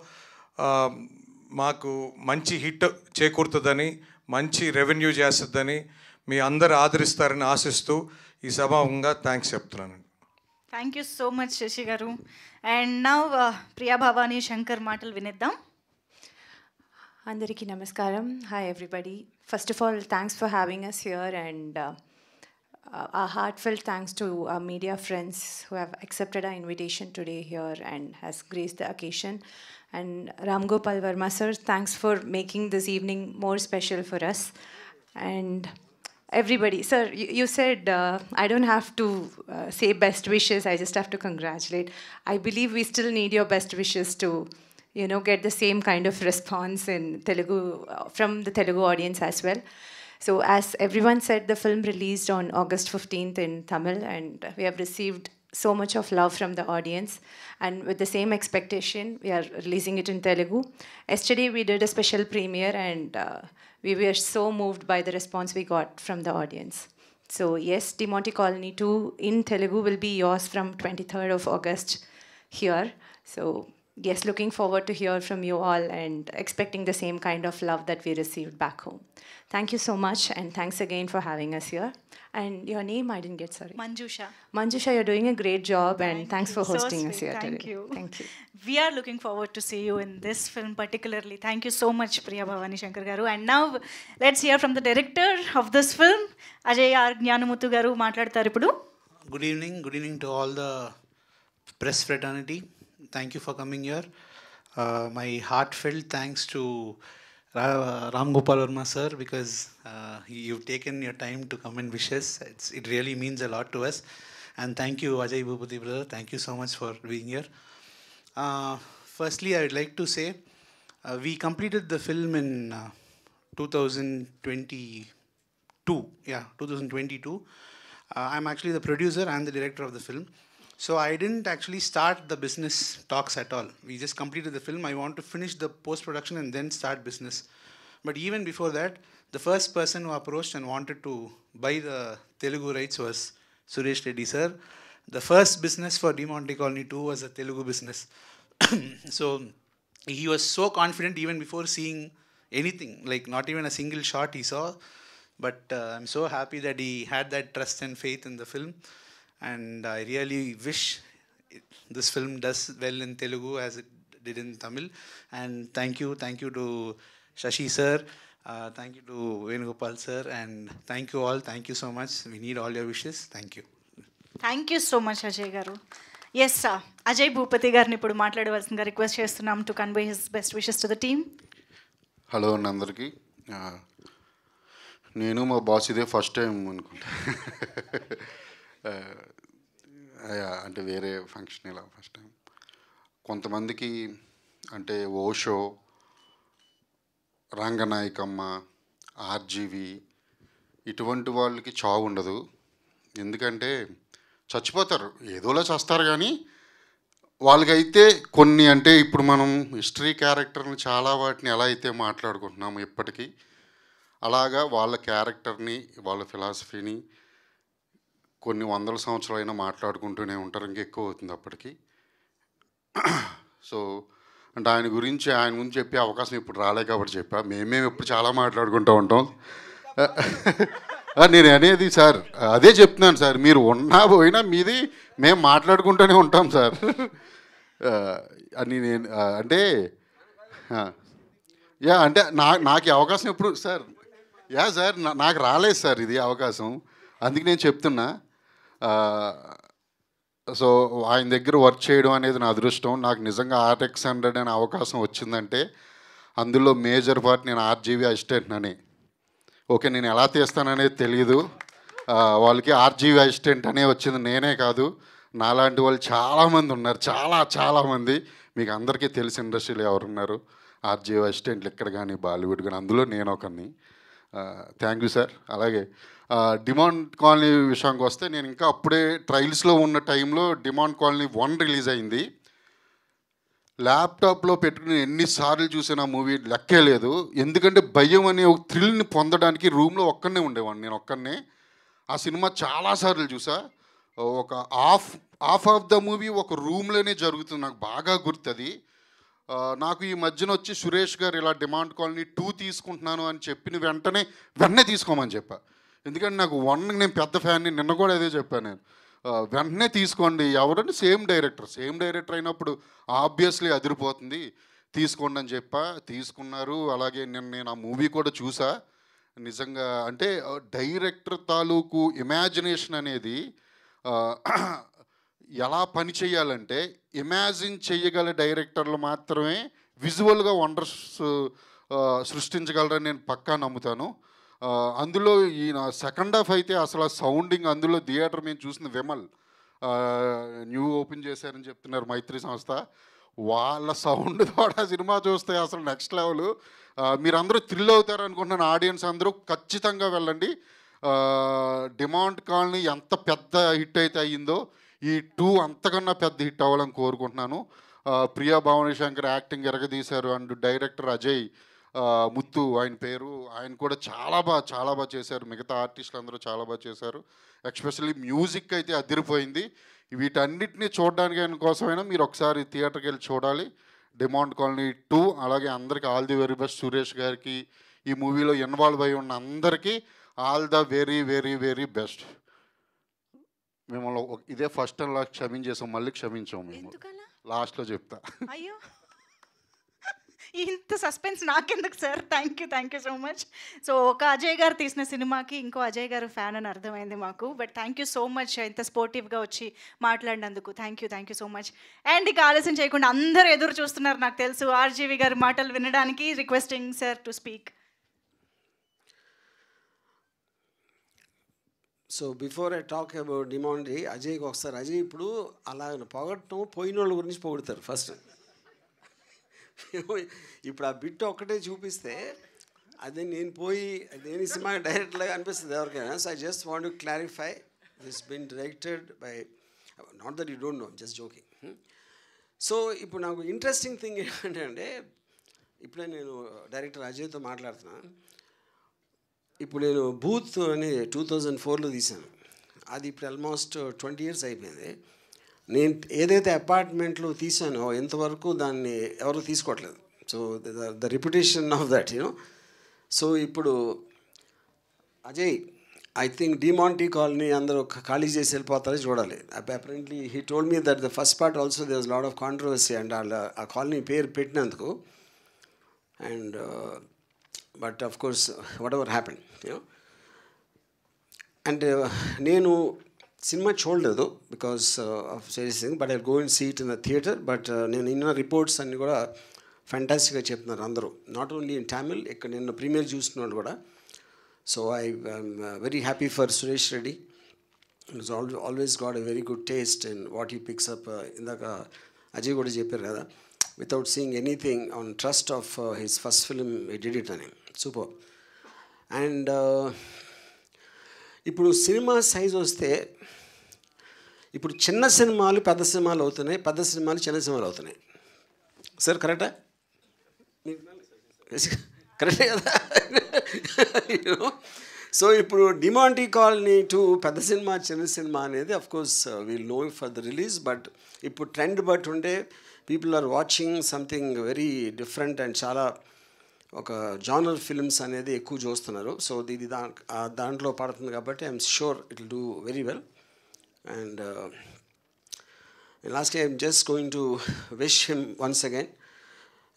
మాకు మంచి హిట్ చేకూరుతుందని, మంచి రెవెన్యూ చేస్తుందని, మీ అందరు ఆదరిస్తారని ఆశిస్తూ ఈ సభాముఖంగా థ్యాంక్స్ చెప్తున్నాను. Thank you so much Sasi garu. And now Priya Bhavani Shankar మాటలు వినిద్దాం. అందరికీ నమస్కారం. Hi everybody. First of all thanks for having us here. And our heartfelt thanks to our media friends who have accepted our invitation today here and has graced the occasion. And Ram Gopal Verma sir, thanks for making this evening more special for us. And everybody, sir, you said I don't have to say best wishes, I just have to congratulate. I believe we still need your best wishes to, you know, get the same kind of response in Telugu, from the Telugu audience as well. So as everyone said, the film released on August 15th in Tamil, and we have received so much of love from the audience. And with the same expectation, we are releasing it in Telugu. Yesterday, we did a special premiere, and we were so moved by the response we got from the audience. So yes, De Monte Colony 2 in Telugu will be yours from 23rd of August here. So yes, looking forward to hear from you all and expecting the same kind of love that we received back home. Thank you so much, and thanks again for having us here. And your name, I didn't get, sorry. Manjusha. Manjusha, you're doing a great job, and thanks for So hosting us sweet. here Thank today. you. Thank you. We are looking forward to see you in this film particularly. Thank you so much, Priya Bhavani Shankar garu. And now let's hear from the director of this film, Ajay R. Gnanamuthu garu మాట్లాడతారు ఇప్పుడు. Good evening to all the press fraternity. Thank you for coming here. My heartfelt thanks to Ram Gopal Verma sir, because you've taken your time to come and wish us. It really means a lot to us. And thank you, Ajay Bhupati brother. Thank you so much for being here. Firstly, I would like to say we completed the film in 2022. Yeah, 2022. I'm actually the producer and the director of the film. So I didn't actually start the business talks at all. We just completed the film. I want to finish the post-production and then start business. But even before that, the first person who approached and wanted to buy the Telugu rights was Suresh Reddy sir. The first business for De Monte Colony 2 was a Telugu business. So he was so confident even before seeing anything, like not even a single shot he saw. But I'm so happy that he had that trust and faith in the film. And I really wish this film does well in Telugu as it did in Tamil. And thank you to Shashi sir, thank you to Venugopal sir, and thank you all. Thank you so much. We need all your wishes. Thank you. Thank you so much Ajay garu. Yes sir, Ajay Bhupathi గారిని ఇప్పుడు మాట్లాడవలసిందిగా request చేస్తున్నాం to convey his best wishes to the team. Hello అండి అందరికీ. నేను మా boss ఇదే first time అనుకుంటా, అంటే వేరే ఫంక్షన్ ఇలా ఫస్ట్ టైం. కొంతమందికి అంటే ఓషో, రంగనాయకమ్మ, ఆర్జీవి ఇటువంటి వాళ్ళకి చావు ఉండదు. ఎందుకంటే చచ్చిపోతారు, ఏదోలా చేస్తారు. కానీ వాళ్ళకైతే కొన్ని అంటే ఇప్పుడు మనం హిస్టరీ క్యారెక్టర్ని చాలా వాటిని ఎలా అయితే మాట్లాడుకుంటున్నాము ఇప్పటికీ, అలాగా వాళ్ళ క్యారెక్టర్ని వాళ్ళ ఫిలాసఫీని కొన్ని వందల సంవత్సరాలైనా మాట్లాడుకుంటూనే ఉంటారు. ఇంకెక్కువ అవుతుంది అప్పటికి. సో అంటే ఆయన గురించి చెప్పే అవకాశం ఇప్పుడు రాలే కాబట్టి చెప్పా. మేమేమి ఎప్పుడు చాలా మాట్లాడుకుంటూ ఉంటాం. నేను అనేది సార్ అదే చెప్తున్నాను సార్, మీరు ఉన్నా పోయినా మీది మేము మాట్లాడుకుంటూనే ఉంటాం సార్ అని నేను అంటే అంటే నాకు ఈ అవకాశం ఎప్పుడు సార్ సార్ నాకు రాలేదు సార్ ఇది అవకాశం. అందుకే నేను చెప్తున్నా. సో ఆయన దగ్గర వర్క్ చేయడం అనేది నా అదృష్టం. నాకు నిజంగా RX100 అనే అవకాశం వచ్చిందంటే అందులో మేజర్ పార్ట్ నేను ఆర్జీవి అసిస్టెంట్ అని. ఓకే, నేను ఎలా తీస్తాననేది తెలియదు. వాళ్ళకి ఆర్జీవి అసిస్టెంట్ అనే వచ్చింది. నేనే కాదు, నాలాంటి వాళ్ళు చాలామంది ఉన్నారు, చాలామంది. మీకు అందరికీ తెలిసి ఇండస్ట్రీలో ఎవరున్నారు ఆర్జీవి అసిస్టెంట్లు ఇక్కడ కానీ బాలీవుడ్ కానీ, అందులో నేను ఒకరిని. Thank you sir. అలాగే డిమాండ్ కాలనీ విషయానికి వస్తే, నేను ఇంకా అప్పుడే ట్రయల్స్లో ఉన్న టైంలో డిమాండ్ కాలనీ 1 రిలీజ్ అయింది. ల్యాప్టాప్లో పెట్టుకుని ఎన్నిసార్లు చూసిన మూవీ లెక్కే లేదు. ఎందుకంటే భయం అనే ఒక థ్రిల్ని పొందడానికి రూమ్లో ఒక్కనే ఉండేవాడిని, నేను ఒక్కనే. ఆ సినిమా చాలాసార్లు చూసా. ఒక హాఫ్ ఆఫ్ ద మూవీ ఒక రూమ్లోనే జరుగుతుంది, నాకు బాగా గుర్తుంది. నాకు ఈ మధ్యన వచ్చి సురేష్ గారు ఇలా డిమాండ్ కాలనీ 2 తీసుకుంటున్నాను అని చెప్పిన వెంటనే తీసుకోమని చెప్పా. ఎందుకంటే నాకు 1 నేను పెద్ద ఫ్యాన్ని, నిన్న కూడా అదే చెప్పాను నేను. వెంటనే తీసుకోండి, ఎవరంటే సేమ్ డైరెక్టర్ అయినప్పుడు ఆబ్వియస్లీ అదిరిపోతుంది, తీసుకోండి అని చెప్పా. తీసుకున్నారు. అలాగే నేను ఆ మూవీ కూడా చూసా. నిజంగా అంటే డైరెక్టర్ తాలూకు ఇమాజినేషన్ అనేది ఎలా పని చేయాలంటే ఇమాజిన్ చేయగల డైరెక్టర్లు మాత్రమే విజువల్గా వండర్స్ సృష్టించగలరని నేను పక్కా నమ్ముతాను. అందులో ఈయన సెకండ్ హాఫ్ అయితే అసలు సౌండింగ్ అందులో థియేటర్ మేము చూసిన విమల్ న్యూ ఓపెన్ చేశారని చెప్తున్నారు మైత్రి సంస్థ, వాళ్ళ సౌండ్ ద్వారా సినిమా చూస్తే అసలు నెక్స్ట్ లెవెల్. మీరందరూ థ్రిల్ అవుతారు అనుకుంటున్నాను. ఆడియన్స్ అందరూ ఖచ్చితంగా వెళ్ళండి. డిమాండ్ కాలనీ ఎంత పెద్ద హిట్ అయితే అయ్యిందో ఈ 2 అంతకన్నా పెద్ద హిట్ అవ్వాలని కోరుకుంటున్నాను. ప్రియా భవానీ శంకర్ యాక్టింగ్ ఎరగదీశారు. అండ్ డైరెక్టర్ అజయ్ ముత్తు ఆయన పేరు, ఆయన కూడా చాలా బాగా చేశారు. మిగతా ఆర్టిస్టులు అందరూ చాలా బాగా చేశారు. ఎస్పెషల్లీ మ్యూజిక్ అయితే అదిరిపోయింది. వీటన్నిటిని చూడడానికి కోసమైనా మీరు ఒకసారి థియేటర్కి వెళ్ళి చూడాలి. Demand colony 2. అలాగే అందరికీ all the very best. Suresh గారికి, ఈ మూవీలో ఇన్వాల్వ్ అయి ఉన్న అందరికీ all the very very very best. మిమ్మల్ని ఇదే ఫస్ట్ అండ్ లాస్ట్ క్షమించేసాం, మళ్ళీ క్షమించాం మేము లాస్ట్లో చెప్తా. అయ్యో ఇంత సస్పెన్స్ నాకెందుకు sir. Thank you so much. So ఒక అజయ్ గారు తీసిన సినిమాకి ఇంకో అజయ్ గారు ఫ్యాన్ అని అర్థమైంది మాకు. But thank you so much ఇంత స్పోర్టివ్గా వచ్చి మాట్లాడినందుకు. Thank you so much. And ఇక ఆలస్యం చేయకుండా అందరూ ఎదురు చూస్తున్నారు నాకు తెలుసు ఆర్జీవి గారి మాటలు వినడానికి. Requesting sir to speak. So before I talk about Demonte, అజయ్కి ఒకసారి అజయ్ ఇప్పుడు అలా పొగట్టం పోయిన వాళ్ళ గురించి పొగుడతారు ఫస్ట్. ఇప్పుడు ఆ బిట్ ఒక్కటే చూపిస్తే అదే నేను పోయి నేను సినిమా డైరెక్ట్గా అనిపిస్తుంది ఎవరికైనా. So I just want to clarify this been directed by not that you don't know, just joking. So ఇప్పుడు నాకు ఇంట్రెస్టింగ్ థింగ్ ఏంటంటే ఇప్పుడే నేను డైరెక్టర్ అజయ్తో మాట్లాడుతున్నాను. ఇప్పుడు నేను బూత్ అని 2004లో తీశాను. అది ఇప్పుడు ఆల్మోస్ట్ 20 years అయిపోయింది. నేను ఏదైతే అపార్ట్మెంట్లో తీసానో ఎంతవరకు దాన్ని ఎవరు తీసుకోవట్లేదు. So the reputation of that you know. So ఇప్పుడు అజయ్ ఐ థింక్ డిమాంటీ కాలనీ అందరూ ఖాళీ చేసి వెళ్ళిపోతారో చూడాలి. Apparently he told me that the first part also there was lot of controversy and ఆ కాలనీ పేరు పెట్టినందుకు. And but of course whatever happen you know. And నేను సినిమా చూడలేదు because of serious thing, but I go and see it in the theatre. But నేను ఇన్న reports అన్నీ కూడా ఫ్యాంటాస్టిక్గా చెప్తున్నారు అందరూ, నాట్ ఓన్లీ ఇన్ తమిళ్. ఇక్కడ నిన్న ప్రీమియర్ చూస్తున్నాడు కూడా. So I'm very happy for Suresh Reddy. Is always got a very good taste in what he picks up. ఇందాక అజయ్ కూడా చెప్పారు కదా, without seeing anything on trust of his first film he did it అని. Super. And ఇప్పుడు cinema size వస్తే ఇప్పుడు చిన్న సినిమాలు పెద్ద సినిమాలు అవుతున్నాయి, పెద్ద సినిమాలు చిన్న సినిమాలు అవుతున్నాయి. సార్ కరెక్టా? కరెక్టే కదా? సో ఇప్పుడు డిమాంటీ కాలనీ 2 పెద్ద సినిమా చిన్న సినిమా అనేది of course we'll know for the release. But ఇప్పుడు ట్రెండ్ బట్టి ఉంటే people are watching something very different and చాలా ఒక జానర్ ఫిల్మ్స్ అనేది ఎక్కువ చూస్తున్నారు. సో ఇది దాంట్లో పడుతుంది కాబట్టి I'm sure it will do very well. And lastly I'm just going to wish him once again.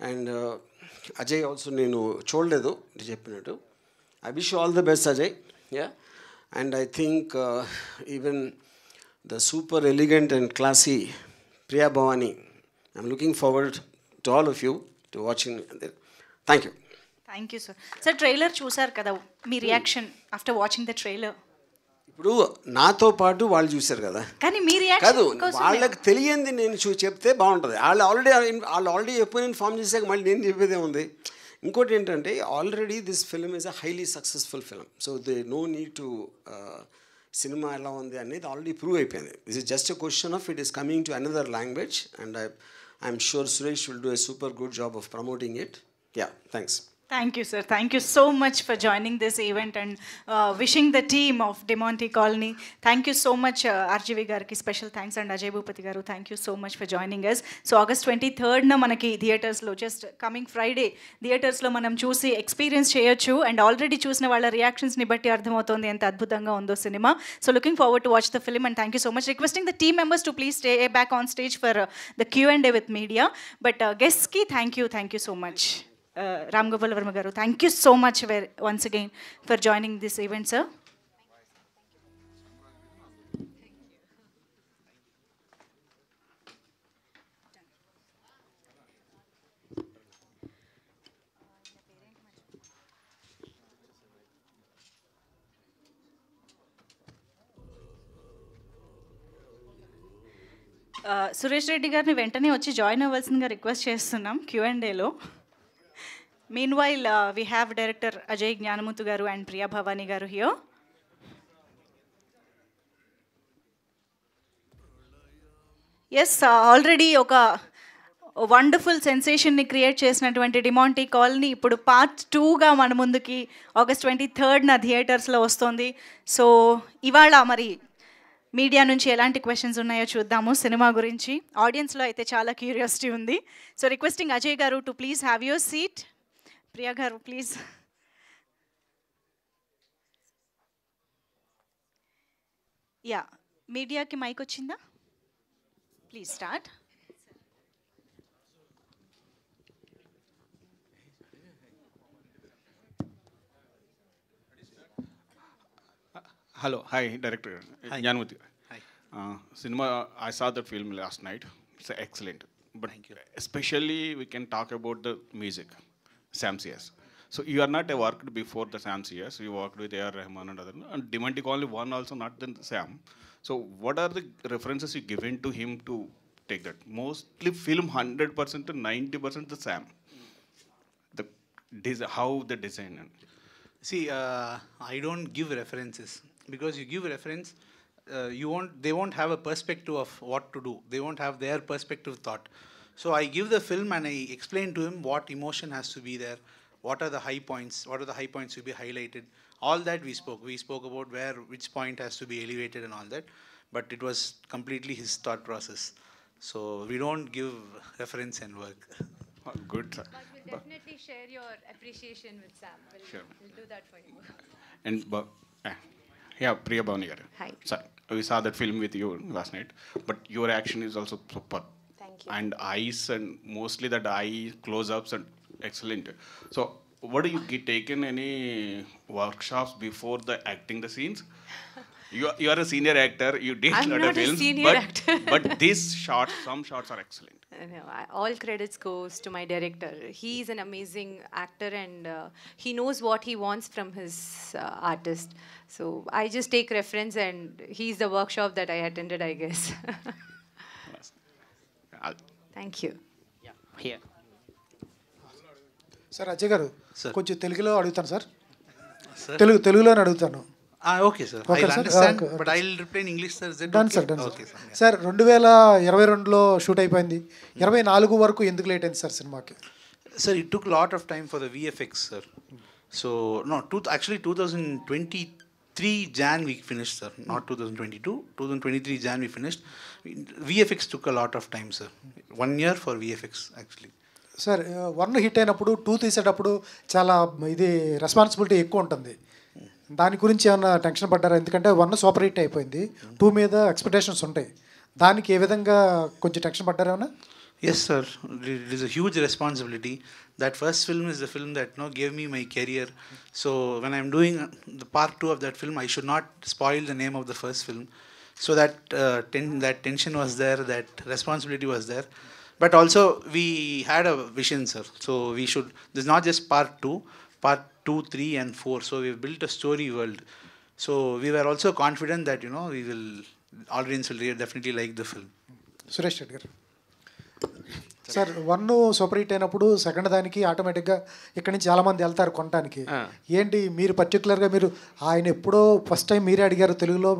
And Ajay also నేను చూడలేదు చెప్పినట్టు. I wish all the best Ajay. Yeah. And I think even the super elegant and classy Priya Bhavani, I'm looking forward to all of you to watching. Thank you. Thank you sir. Sir trailer చూసారు కదా, మీ reaction after watching the trailer? ఇప్పుడు నాతో పాటు వాళ్ళు చూశారు కదా, కానీ మీ రియాక్షన్ కాదు వాళ్ళకి తెలియంది నేను చెప్తే బాగుంటుంది. వాళ్ళు ఆల్రెడీ ఒపీనియన్ ఫామ్ చేశాక మళ్ళీ నేను చెప్పేదే ఉంది. ఇంకోటి ఏంటంటే already this film is a highly successful film. So they know need to cinema ఎలా ఉంది అనేది ఆల్రెడీ ప్రూవ్ అయిపోయింది. This is just a question of it is coming to another language. And I'm sure Suresh will do a super good job of promoting it. Yeah, thanks. Thank you, sir. Thank you so much for joining this event and wishing the team of Demonte Colony. Thank you so much, RGV Garki. Special thanks and Ajay Bhupati Garu. Thank you so much for joining us. So August 23rd na manaki theaters lo just coming Friday theaters lo manam chusi experience cheyochu and already chusina valla reactions ni batti ardhamautundi enta adbhutanga undo cinema. So looking forward to watch the film and thank you so much. Requesting the team members to please stay back on stage for the Q&A with media. But guests ki thank you so much. Ram Gopal Varma garu, thank you so much once again for joining this event sir. Suresh Reddy గారిని వెంటనే వచ్చి join అవ్వాల్సిందిగా request చేస్తున్నాం Q&Aలో. Meanwhile we have director Ajay Gnanamuthu garu and Priya Bhavani garu here. Yes, already ఒక wonderful సెన్సేషన్ని create చేసినటువంటి Demonte colony ఇప్పుడు పార్ట్ 2గా మన ముందుకి August 23rd థియేటర్స్లో వస్తుంది. సో ఇవాళ మరి మీడియా నుంచి ఎలాంటి క్వశ్చన్స్ ఉన్నాయో చూద్దాము సినిమా గురించి. ఆడియన్స్లో అయితే చాలా క్యూరియాసిటీ ఉంది. సో రిక్వెస్టింగ్ అజయ్ గారు to please have your seat. Priya గారు ప్లీజ్. యా, మీడియాకి మైక్ వచ్చిందా? Please start. Hello, hi, director Jnanamuthi. Hi. Cinema, I saw that film last night. It's excellent. But Thank you. especially we can talk about the music, Sam CS. So you are not worked before the Sam CS. You worked with A.R. Rahman and other. And Demontic only one also, not then Sam. So what are the references you given to him to take that? Mostly film 100% to 90% the Sam. How the design. See, I don't give references. Because you give reference, they won't have a perspective of what to do. They won't have their perspective thought. So I give the film and I explain to him what emotion has to be there, what are the high points to be highlighted. All that we spoke. We spoke about which point has to be elevated and all that. But it was completely his thought process. So we don't give reference and work. Good, sir. But we'll definitely share your appreciation with Sam. We'll do that for you. And yeah, Priya Bhavani garu. Hi. Sorry, we saw that film with you last night, but your action is also super. Thank you. And eyes and mostly that eye close-ups and excellent. So, what do you taken any workshops before the acting the scenes? You are a senior actor. You did I'm lot not of a films, senior actor. but these shots, some shots are excellent. No, all credits goes to my director. He is an amazing actor and he knows what he wants from his artist. So I just take reference and he's the workshop that I attended, I guess. Thank you. Here. Sir Ajay గారు Sir. కొంచెం తెలుగులో అడుగుతాను sir. Sir? తెలుగులోనే అడుగుతాను. Okay, sir. Okay, I'll sir. understand, Okay. but I'll reply in English, sir. Is that done okay? Sir, done Okay, sir. Yeah. Sir 2022లో shoot అయిపోయింది. 24 వరకు ఎందుకు లేట్ అయింది సార్ సినిమాకి? Sir, it took a lot of time for the VFX, sir. So, no, actually 2023 Jan we finished, sir. Not 2022. 2023 Jan we finished. VFX took a lot of time, sir. 1 year for VFX, actually. Sir 1 hit అయినప్పుడు 2 తీసేటప్పుడు చాలా ఇది responsibility ఎక్కువ ఉంటుంది. దాని గురించి ఏమన్నా tension పడ్డారా? ఎందుకంటే 1 సూపర్ హిట్ అయిపోయింది, 2 మీద ఎక్స్పెక్టేషన్స్ ఉంటాయి. దానికి ఏ విధంగా కొంచెం టెన్షన్ పడ్డారా? Yes, sir. It is a huge responsibility. That first film is the film that gave me my career. So when I'm doing the part 2 of that film, I should not spoil the name of the first film. So that that tension was there, that responsibility was there. But also we had a vision, sir. So we should. This is not just part 2, part 2, 3, and 4. So we've built a story world. So we were also confident that audience will definitely like the film. Suresh Reddy గారు sir 1 super hit అయినప్పుడు second దానికి ఆటోమేటిక్గా ఇక్కడి నుంచి చాలామంది వెళ్తారు కొనడానికి. ఏంటి మీరు పర్టికులర్గా మీరు ఆయన ఎప్పుడో ఫస్ట్ టైం మీరే అడిగారు తెలుగులో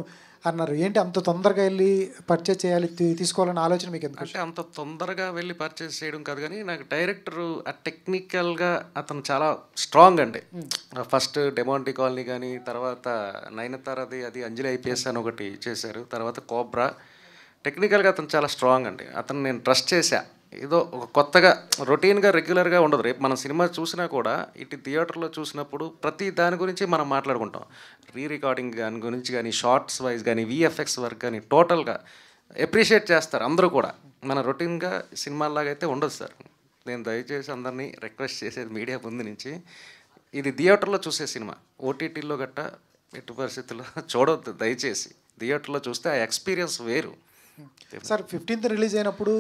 అన్నారు, ఏంటి అంత తొందరగా వెళ్ళి పర్చేజ్ చేయాలి తీసుకోవాలన్న ఆలోచన మీకు ఎందుకు? అంటే అంత తొందరగా వెళ్ళి పర్చేస్ చేయడం కాదు కానీ నాకు డైరెక్టర్ ఆ టెక్నికల్గా అతను చాలా స్ట్రాంగ్ అండి. ఫస్ట్ డెమాంటీ కాలనీ కానీ, తర్వాత నయనతారది అది అంజలి ఐపీఎస్ అని ఒకటి చేశారు, తర్వాత కోబ్రా. టెక్నికల్గా అతను చాలా స్ట్రాంగ్ అండి. అతను నేను ట్రస్ట్ చేశా. ఏదో ఒక కొత్తగా రొటీన్గా రెగ్యులర్గా ఉండదు. రేపు మనం సినిమా చూసినా కూడా ఇటు థియేటర్లో చూసినప్పుడు ప్రతి దాని గురించి మనం మాట్లాడుకుంటాం. రికార్డింగ్ దాని గురించి కానీ, షార్ట్స్ వైజ్ కానీ, విఎఫ్ఎక్స్ వర్క్ కానీ టోటల్గా అప్రిషియేట్ చేస్తారు అందరూ కూడా. మన రొటీన్గా సినిమాలాగా అయితే ఉండదు సార్. నేను దయచేసి అందరినీ రిక్వెస్ట్ చేసేది మీడియా ముందు నుంచి, ఇది థియేటర్లో చూసే సినిమా, ఓటీటీలో గట్టా ఎట్టి పరిస్థితుల్లో చూడవద్దు దయచేసి. థియేటర్లో చూస్తే ఆ ఎక్స్పీరియన్స్ వేరు. సార్ 15th రిలీజ్ అయినప్పుడు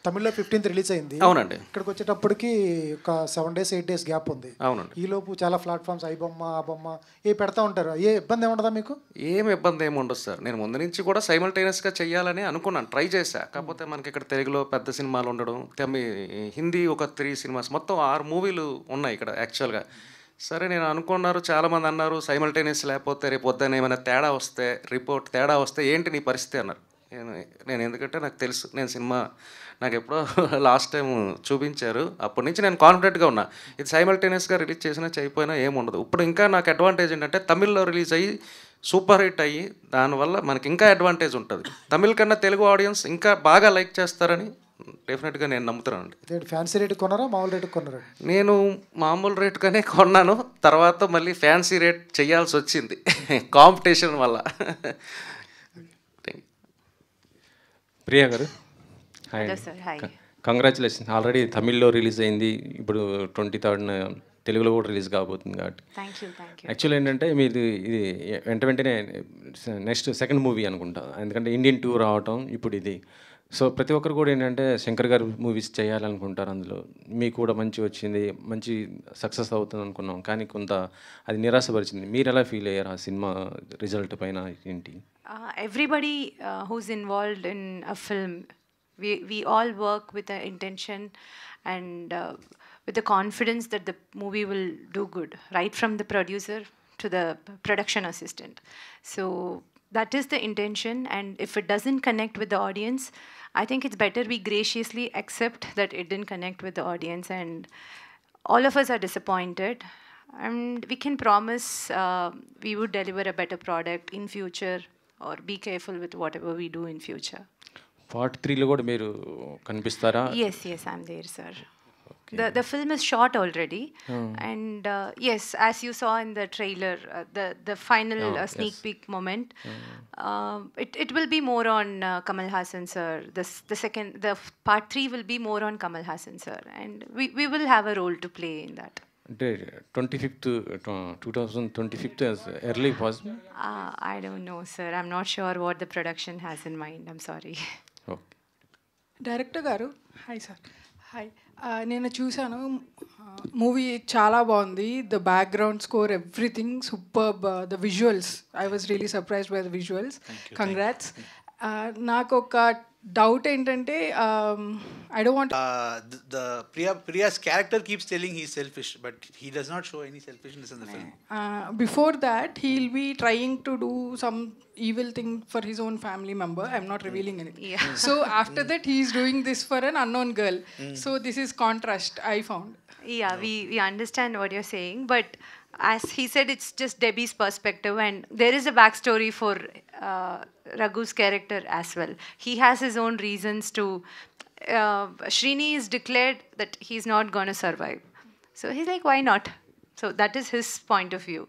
తమిళ్లో 15th రిలీజ్ అయింది. అవునండి. ఇక్కడికి వచ్చేటప్పటికి ఒక 7 days 8 days గ్యాప్ ఉంది. అవునండి. ఈలోపు చాలా ప్లాట్ఫామ్స్ ఐ బొమ్మ ఆ బొమ్మ ఏ పెడతా ఉంటారు. ఏ ఇబ్బంది ఏముండదా మీకు? ఏం ఇబ్బంది ఏమి ఉండదు సార్. నేను ముందు నుంచి కూడా సైమల్టేనియస్గా చేయాలని అనుకున్నాను, ట్రై చేశా. కాకపోతే మనకి ఇక్కడ తెలుగులో పెద్ద సినిమాలు ఉండడం, హిందీ ఒక 3 సినిమాస్, మొత్తం 6 మూవీలు ఉన్నాయి ఇక్కడ యాక్చువల్గా. సరే నేను అనుకున్నారు, చాలామంది అన్నారు సైమల్టేనియస్ లేకపోతే రేపు పొద్దున్న ఏమైనా తేడా వస్తే, రిపోర్ట్ తేడా వస్తే ఏంటి నీ పరిస్థితి అన్నారు. నేను ఎందుకంటే నాకు తెలుసు, నేను సినిమా నాకు ఎప్పుడో లాస్ట్ టైం చూపించారు, అప్పటి నుంచి నేను కాన్ఫిడెంట్గా ఉన్నా. ఇది సైమల్టేనియస్గా రిలీజ్ చేసినా చేయకపోయినా ఏముండదు. ఇప్పుడు ఇంకా నాకు అడ్వాంటేజ్ ఏంటంటే తమిళ్లో రిలీజ్ అయ్యి సూపర్ హిట్ అయ్యి దానివల్ల మనకి ఇంకా అడ్వాంటేజ్ ఉంటుంది. తమిళ్ కన్నా తెలుగు ఆడియన్స్ ఇంకా బాగా లైక్ చేస్తారని డెఫినెట్గా నేను నమ్ముతున్నానండి. ఫ్యాన్సీ రేట్ కొన్నారా మామూలు రేటు కొన్నారా? నేను మామూలు రేటుగానే కొన్నాను, తర్వాత మళ్ళీ ఫ్యాన్సీ రేట్ చేయాల్సి వచ్చింది కాంపిటీషన్ వల్ల. ప్రియా గారు hi. Hello sir, hi. Congratulations. Already తమిళ్లో రిలీజ్ అయింది, ఇప్పుడు 23rd తెలుగులో కూడా రిలీజ్ కాబోతుంది కాబట్టి. Thank you. యాక్చువల్ ఏంటంటే మీది ఇది వెంటనే నెక్స్ట్ సెకండ్ మూవీ అనుకుంటా, ఎందుకంటే ఇండియన్ టూర్ రావటం ఇప్పుడు ఇది. సో ప్రతి ఒక్కరు కూడా ఏంటంటే శంకర్ గారు మూవీస్ చేయాలనుకుంటారు, అందులో మీకు కూడా మంచి వచ్చింది, మంచి సక్సెస్ అవుతుంది అనుకున్నాం, కానీ కొంత అది నిరాశపరిచింది. మీరు ఎలా ఫీల్ అయ్యారు ఆ సినిమా రిజల్ట్ పైన ఏంటి? Everybody who's involved in a film, we all work with an intention and with the confidence that the movie will do good, right from the producer to the production assistant. So that is the intention, and if it doesn't connect with the audience, I think it's better we graciously accept that it didn't connect with the audience, and all of us are disappointed. And we can promise we would deliver a better product in future, or be careful with whatever we do in future. Part 3లో కూడా మీరు కనిపిస్తారా? Yes, I'm there, sir. The film is shot already, and yes, as you saw in the trailer, the final sneak peek moment, it will be more on Kamal Haasan sir. The part 3 will be more on Kamal Haasan sir, and we will have a role to play in that. అంటే 2025 as early possible? I don't know, sir. I'm not sure what the production has in mind. I'm sorry. Okay. Director గారు hi sir. Hi, నేను చూశాను movie చాలా బాగుంది. The background score everything superb. The visuals I was really surprised by the visuals. Congrats. నాకు ఒక doubt ఏంటంటే I don't want the Priya's character keeps telling he's selfish, but he does not show any selfishness in the film. Before that he'll be trying to do some evil thing for his own family member. I'm not revealing anything. So after that he's doing this for an unknown girl. So this is contrast I found. Yeah, we understand what you're saying, but as he said, it's just Debbie's perspective, and there is a backstory for Raghu's character as well. He has his own reasons to. Srini is declared that he's not going to survive, so he's like, why not? So that is his point of view,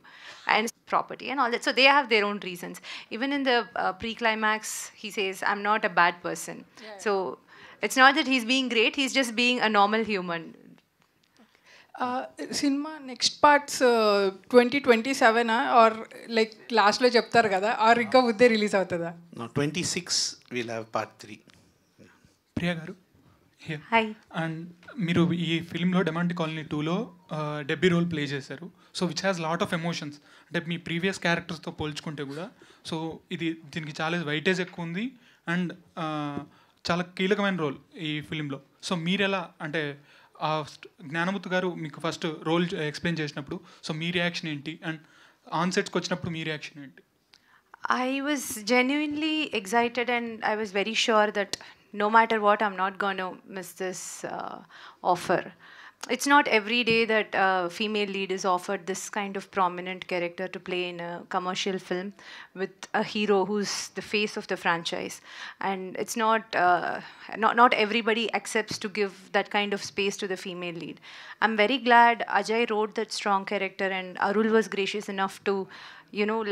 and property and all that. So they have their own reasons. Even in the pre-climax, he says, "I'm not a bad person." So it's not that he's being great; he's just being a normal human. సినిమా next parts 2027 or like లాస్ట్లో చెప్తారు కదా, are ఇంకా ముందే release అవుతుందా? 26 we'll have part 3. Priya గారు hi. And మీరు ఈ ఫిల్మ్లో డెమాంటి కాలనీ 2లో డెబ్బీ రోల్ ప్లే చేశారు. So which has lot of emotions. అంటే మీ ప్రీవియస్ క్యారెక్టర్స్తో పోల్చుకుంటే కూడా సో దీనికి చాలా వెయిటేజ్ ఎక్కువ ఉంది అండ్ చాలా కీలకమైన రోల్ ఈ ఫిలింలో. సో మీరు ఎలా అంటే జ్ఞానముత్తు గారు మీకు ఫస్ట్ రోల్ ఎక్స్ప్లెయిన్ చేసినప్పుడు సో మీ రియాక్షన్ ఏంటి, అండ్ ఆన్ సెట్స్కి వచ్చినప్పుడు మీ రియాక్షన్ ఏంటి? I was genuinely excited, and I was very sure that no matter what, I'm not going to miss this offer. It's not every day that a female lead is offered this kind of prominent character to play in a commercial film with a hero who's the face of the franchise. And it's not everybody accepts to give that kind of space to the female lead. I'm very glad Ajay wrote that strong character, and Arul was gracious enough to,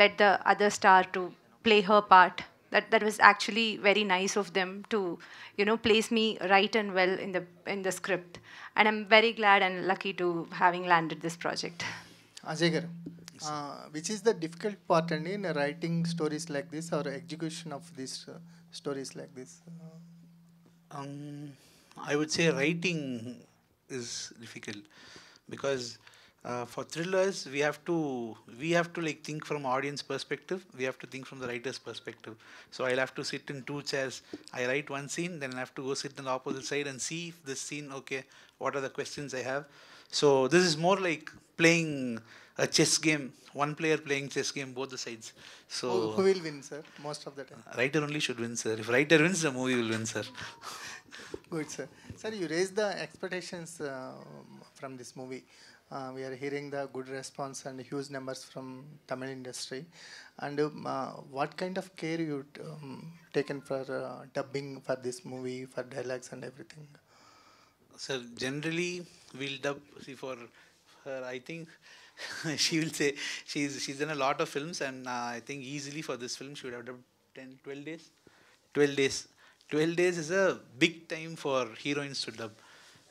let the other star to play her part that was actually very nice of them to, you know, place me right and well in the script, and I'm very glad and lucky to having landed this project. Ajay garu, which is the difficult part and in writing stories like this or execution of these stories like this? I would say writing is difficult because for thrillers we have to like think from audience perspective, we have to think from the writer's perspective. So I'll have to sit in two chairs. I write one scene, then I have to go sit on the opposite side and see if this scene, okay, what are the questions I have. So this is more like playing a chess game, one player playing chess game both the sides. So Who will win, sir, most of the time? Writer only should win, sir. If writer wins, the movie will win, sir. Good, sir. Sir, you raised the expectations from this movie. We are hearing the good response and huge numbers from Tamil industry. And what kind of care you taken for dubbing for this movie, for dialogues and everything? Sir, generally we'll dub. See, for her, I think she will say she's done a lot of films, and I think easily for this film she would have dubbed 12 days. 12 days. 12 days is a big time for heroines to dub,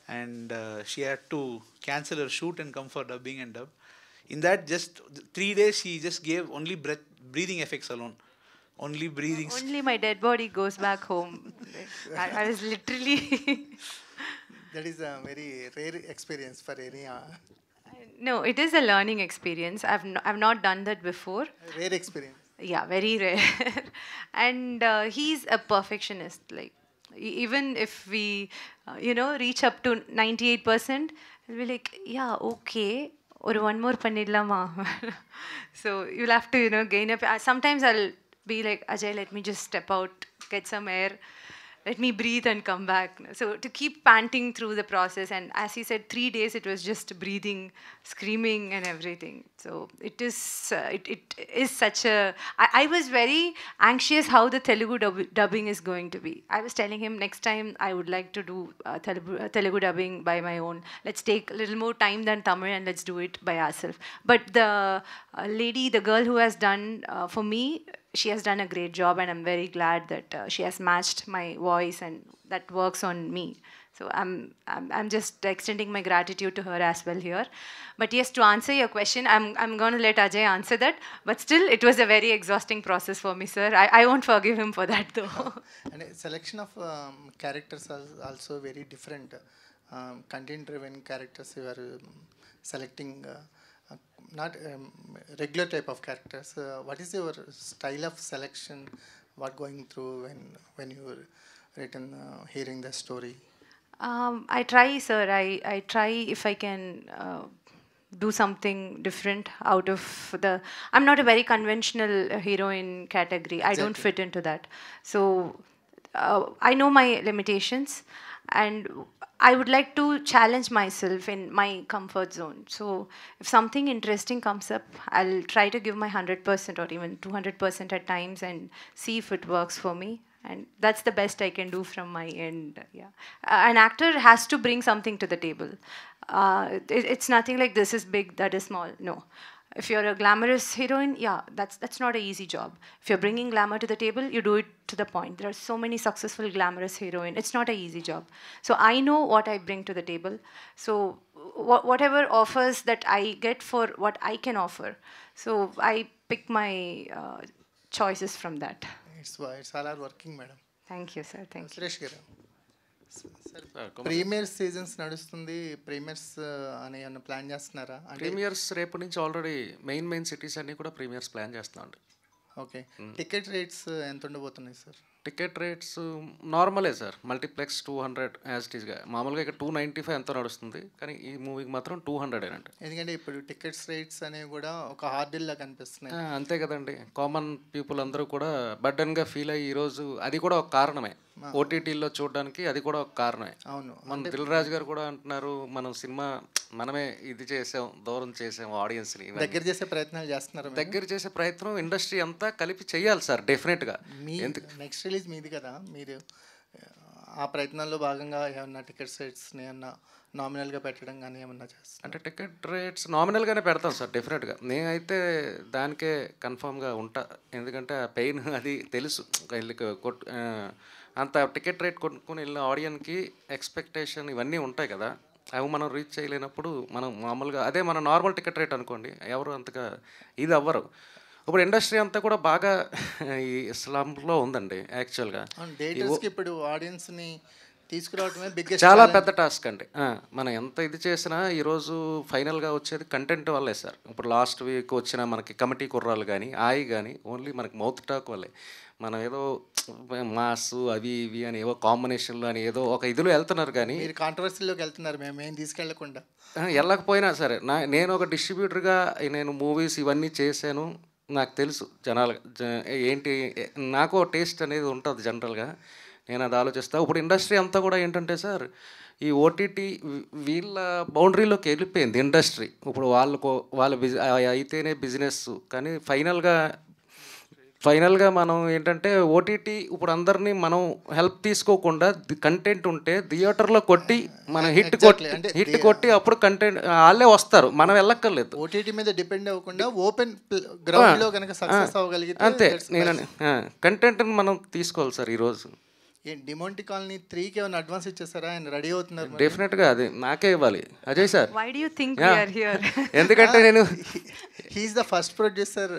and she had to cancel her shoot and come for dubbing and dub. In that just 3 days she just gave only breathing effects alone. Only breathing. Only my dead body goes back home. I was literally That is a very rare experience for any No, it is a learning experience. I've not done that before. rare experience. Yeah, very rare. And he's a perfectionist. Like, even if we, you know, reach up to 98%, he'll be like, yeah, okay, or one more pannidlama. So you'll have to, you know, gain up. Sometimes I'll be like, Ajay, let me just step out, get some air. Let me breathe and come back. So to keep panting through the process, and as he said, 3 days it was just breathing, screaming, and everything. So it is such a. I was very anxious how the Telugu dubbing is going to be. I was telling him next time I would like to do Telugu dubbing by my own. Let's take a little more time than Tamil and let's do it by ourselves. But the the girl who has done for me, she has done a great job, and I'm very glad that she has matched my voice, and that works on me. So I'm just extending my gratitude to her as well here. But yes, to answer your question, I'm going to let Ajay answer that. But still, it was a very exhausting process for me, sir. I won't forgive him for that, though. And selection of characters are also very different. Content-driven characters you are selecting. Not regular type of characters. What is your style of selection? What going through when you were written, hearing the story? I try, sir. I try if I can do something different out of the. I'm not a very conventional heroine category. I don't fit into that. So I know my limitations, and I would like to challenge myself in my comfort zone. So if something interesting comes up, I'll try to give my 100% or even 200% at times and see if it works for me. And that's the best I can do from my end. Yeah, an actor has to bring something to the table. It's nothing like this is big, that is small. No. If you're a glamorous heroine, yeah, that's not an easy job. If you're bringing glamour to the table, you do it to the point. There are so many successful glamorous heroines. It's not an easy job. So I know what I bring to the table. So whatever offers that I get for what I can offer. So I pick my choices from that. It's all our working, madam. Thank you, sir. Thank you. Suresh గారు, premier seasons నడుస్తుంది. Premieres అని ఏమన్నా plan చేస్తున్నారా? Premieres రేపు నుంచి already main cities అన్నీ కూడా premieres plan చేస్తున్నాం. ఓకే, టికెట్ రేట్స్ ఎంత ఉండబోతున్నాయి సార్? టికెట్ రేట్స్ నార్మలే సార్. మల్టీప్లెక్స్ 200 యాజ్ ఇట్ ఈస్గా. మామూలుగా ఇక్కడ 295 ఎంతో నడుస్తుంది, కానీ ఈ మూవీకి మాత్రం 200 ఏనండి. ఎందుకంటే ఇప్పుడు టికెట్స్ రేట్స్ అనేవి కూడా ఒక హార్డిల్లా కనిపిస్తున్నాయి. అంతే కదండి. కామన్ పీపుల్ అందరూ కూడా బర్డన్గా ఫీల్ అయ్యి ఈరోజు అది కూడా ఒక కారణమే. ఓటీటీలో చూడడానికి అది కూడా ఒక కారణమే. అవును, మన దిల్ రాజు గారు కూడా అంటున్నారు, మనం సినిమా మనమే ఇది చేసాం, దూరం చేసాం ఆడియన్స్ని. దగ్గర చేసే ప్రయత్నాలు చేస్తున్నారు. దగ్గర చేసే ప్రయత్నం ఇండస్ట్రీ అంతా కలిపి చేయాలి సార్, డెఫినెట్గా. నెక్స్ట్ రిలీజ్ మీది కదా, మీరు ఆ ప్రయత్నాల్లో భాగంగా ఏమన్నా టికెట్ రేట్స్ని ఏమన్నా నామినల్గా పెట్టడం కానీ ఏమన్నా చేస్తాం? అంటే టికెట్ రేట్స్ నామినల్గానే పెడతాం సార్ డెఫినెట్గా. నేనైతే దానికే కన్ఫామ్గా ఉంటా, ఎందుకంటే ఆ పెయిన్ అది తెలుసు. వెళ్ళి అంత టికెట్ రేట్ కొనుక్కొని వెళ్ళిన ఆడియన్కి ఎక్స్పెక్టేషన్ ఇవన్నీ ఉంటాయి కదా, అవి మనం రీచ్ చేయలేనప్పుడు మనం మామూలుగా అదే మన నార్మల్ టికెట్ రేట్ అనుకోండి ఎవరు అంతగా ఇది అవ్వరు. ఇప్పుడు ఇండస్ట్రీ అంతా కూడా బాగా ఈ స్లంప్లో ఉందండి యాక్చువల్గా. డేటర్స్కి ఇప్పుడు ఆడియన్స్ని తీసుకురావడమే బిగ్గెస్ట్ చాలా పెద్ద టాస్క్ అండి. మనం ఎంత ఇది చేసినా ఈరోజు ఫైనల్గా వచ్చేది కంటెంట్ వల్లే సార్. ఇప్పుడు లాస్ట్ వీక్ వచ్చిన మనకి కమిటీ కుర్రాలు కానీ ఆయి కానీ ఓన్లీ మనకి మౌత్ టాక్ వల్లే. మనం ఏదో మాస్ అవి ఇవి అని ఏవో కాంబినేషన్లో అని ఏదో ఒక ఇదిలో వెళ్తున్నారు కానీ మీరు కాంట్రవర్సీలోకి వెళ్తున్నారు, మేము ఏం తీసుకెళ్లకుండా. వెళ్ళకపోయినా సరే నేను ఒక డిస్ట్రిబ్యూటర్గా నేను మూవీస్ ఇవన్నీ చేశాను, నాకు తెలుసు జనాలు ఏంటి, నాకు టేస్ట్ అనేది ఉంటుంది జనరల్గా, నేను అది ఆలోచిస్తాను. ఇప్పుడు ఇండస్ట్రీ అంతా కూడా ఏంటంటే సార్ ఈ ఓటీటీ వీళ్ళ బౌండరీలోకి వెళ్ళిపోయింది ఇండస్ట్రీ. ఇప్పుడు వాళ్ళ అయితేనే బిజినెస్, కానీ ఫైనల్గా మనం ఏంటంటే ఓటీటీ ఇప్పుడు అందరినీ మనం హెల్ప్ తీసుకోకుండా కంటెంట్ ఉంటే థియేటర్లో కొట్టి మనం హిట్ కొట్టి అప్పుడు కంటెంట్ వాళ్ళే వస్తారు, మనం వెళ్ళక్కర్లేదు. ఓటీటీ మీద డిపెండ్ అవ్వకుండా ఓపెన్ గ్రౌండ్లో కనుక సక్సెస్ అవ్వగలిగితే అంతే. నేను కంటెంట్ని మనం తీసుకోవాలి సార్ ఈరోజు. డిమాంటీ కాలనీ 3కి ఏమైనా అడ్వాన్స్ ఇచ్చేస్తారా? ఆయన రెడీ అవుతున్నారు. డెఫినెట్గా అది నాకే ఇవ్వాలి Ajay sir. Why do you think we are here? ఎందుకంటే నేను he's the first producer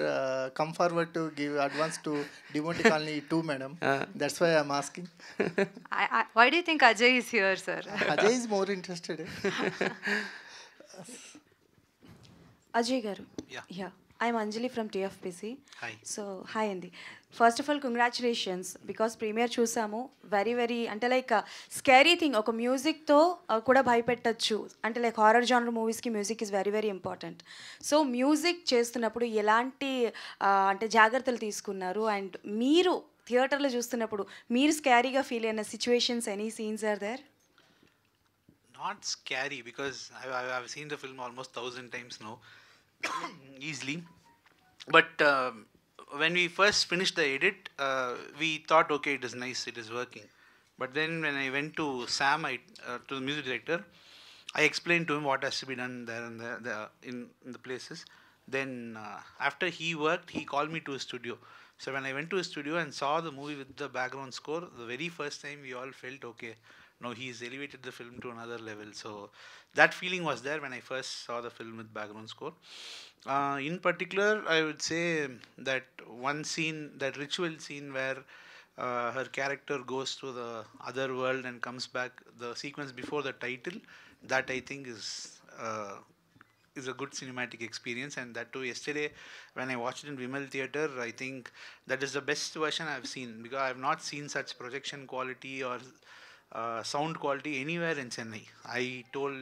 come forward to give advance to Demonte Colony 2 madam. That's why I'm asking. Why do you think Ajay is here, sir? Ajay is more interested. Ajay garu. Yeah. I'm Anjali from TFPC. Hi. So, hi Andy. First of all, congratulations because premiere చూసాము. Very అంటే like scary thing, ఒక మ్యూజిక్తో కూడా భయపెట్టచ్చు. అంటే like horror genre మూవీస్కి music is very important. So music చేస్తున్నప్పుడు ఎలాంటి అంటే జాగ్రత్తలు తీసుకున్నారు, అండ్ మీరు థియేటర్లో చూస్తున్నప్పుడు మీరు స్కేరీగా ఫీల్ అయిన situations, any scenes are there? Not scary because I've seen the film almost 1,000 times now. Easily, but when we first finished the edit, we thought, okay, it is nice, it is working. But then when I went to Sam, to the music director, I explained to him what has to be done there and there in the places. Then after he worked, he called me to his studio. So when I went to his studio and saw the movie with the background score, the very first time we all felt, okay, no, he's elevated the film to another level. So that feeling was there when I first saw the film with background score. In particular, I would say that one scene, that ritual scene where her character goes to the other world and comes back, the sequence before the title, that I think is a good cinematic experience. And that too, yesterday when I watched it in Vimal Theatre, I think that is the best version I've seen, because I have not seen such projection quality or sound quality anywhere in Chennai. I told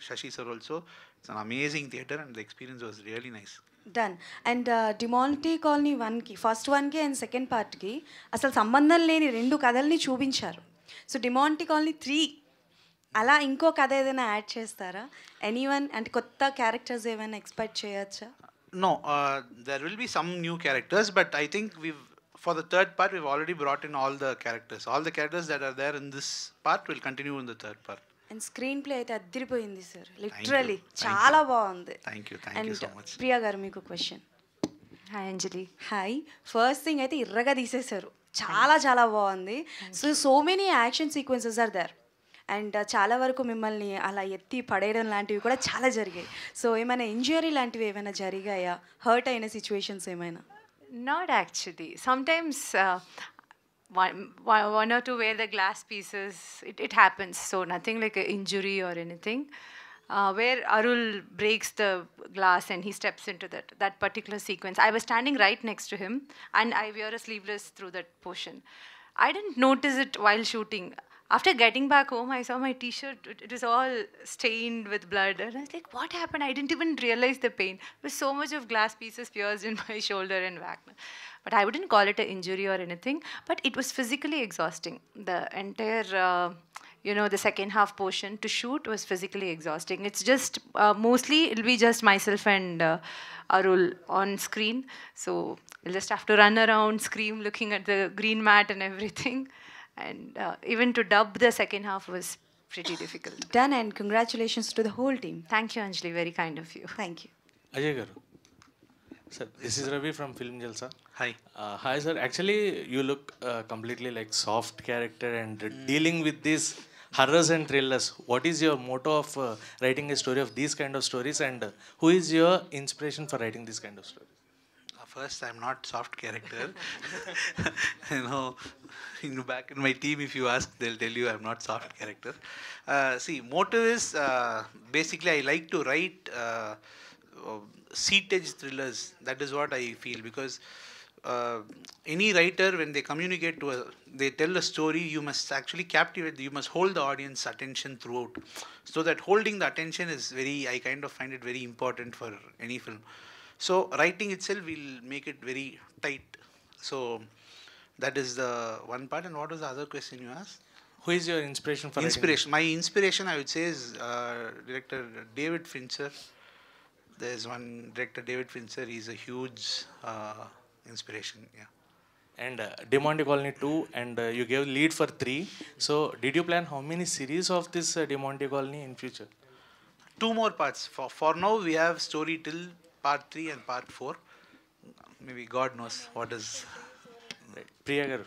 Shashi sir also, it's an amazing theatre and the experience was really nice. Done. And Demonte colony 1కి first 1కి and second పార్ట్కి అసలు సంబంధం లేని 2 కథల్ని చూపించారు. So Demonte colony 3 అలా ఇంకో కథ ఏదైనా యాడ్ చేస్తారా? ఎనీవన్ అంటే కొత్త క్యారెక్టర్స్ ఏమైనా ఎక్స్పెక్ట్ చేయొచ్చా? No, there will be some new characters, but I think for the third part, we've already brought in all the characters. All the characters that are there in this part will continue in the third part. And screen play అయితే అదిరిపోయింది sir, literally చాలా బాగుంది. Thank you so much. Priya garu మీకు question. Hi Anjali. Hi. First thing అయితే ఇర్రగా తీసేశారు, చాలా బాగుంది. So many action sequences are there and చాలా వరకు మిమ్మల్ని అలా ఎత్తి పడేయడం లాంటివి కూడా చాలా జరిగాయి. సో ఏమైనా ఇంజరీ లాంటివి ఏమైనా జరిగాయా? హర్ట్ అయిన సిచ్యువేషన్స్ ఏమైనా? Not actually. Sometimes one or two where the glass pieces, it happens. So nothing like an injury or anything. Where Arul breaks the glass and he steps into that particular sequence. I was standing right next to him and I wear a sleeveless through that portion. I didn't notice it while shooting. After getting back home, I saw my t-shirt, it was all stained with blood. And I was like, what happened? I didn't even realize the pain. There was so much of glass pieces pierced in my shoulder and back. But I wouldn't call it an injury or anything. But it was physically exhausting. The entire, the second half portion to shoot was physically exhausting. It's just, mostly it'll be just myself and Arul on screen. So we'll just have to run around, scream, looking at the green mat and everything. And even to dub the second half was pretty difficult. Done, and congratulations to the whole team. Thank you, Anjali. Very kind of you. Thank you. Ajay garu. Sir, this is Ravi from Film Jalsa. Hi. Hi, sir. Actually, you look completely like soft character and dealing with these horrors and thrillers. What is your motto of writing a story of these kind of stories, and who is your inspiration for writing this kind of story? First, I'm not soft character. You know, back in my team, if you ask, they'll tell you I'm not soft character. See, motive is basically I like to write seat-edge thrillers. That is what I feel, because any writer, when they communicate to they tell a story, you must actually captivate, you must hold the audience attention throughout. So that holding the attention is I kind of find it very important for any film. So writing itself will make it very tight. So that is the one part. And what was the other question you asked? Who is your inspiration for inspiration? My inspiration, I would say, is director David Fincher. There's one director, David Fincher. He's a huge inspiration. Yeah. And Demonte Colony 2, and you gave lead for 3. So did you plan how many series of this Demonte Colony in future? 2 more parts. For now, we have story till part 3 and part 4. Maybe God knows what is. Right. Priya garu.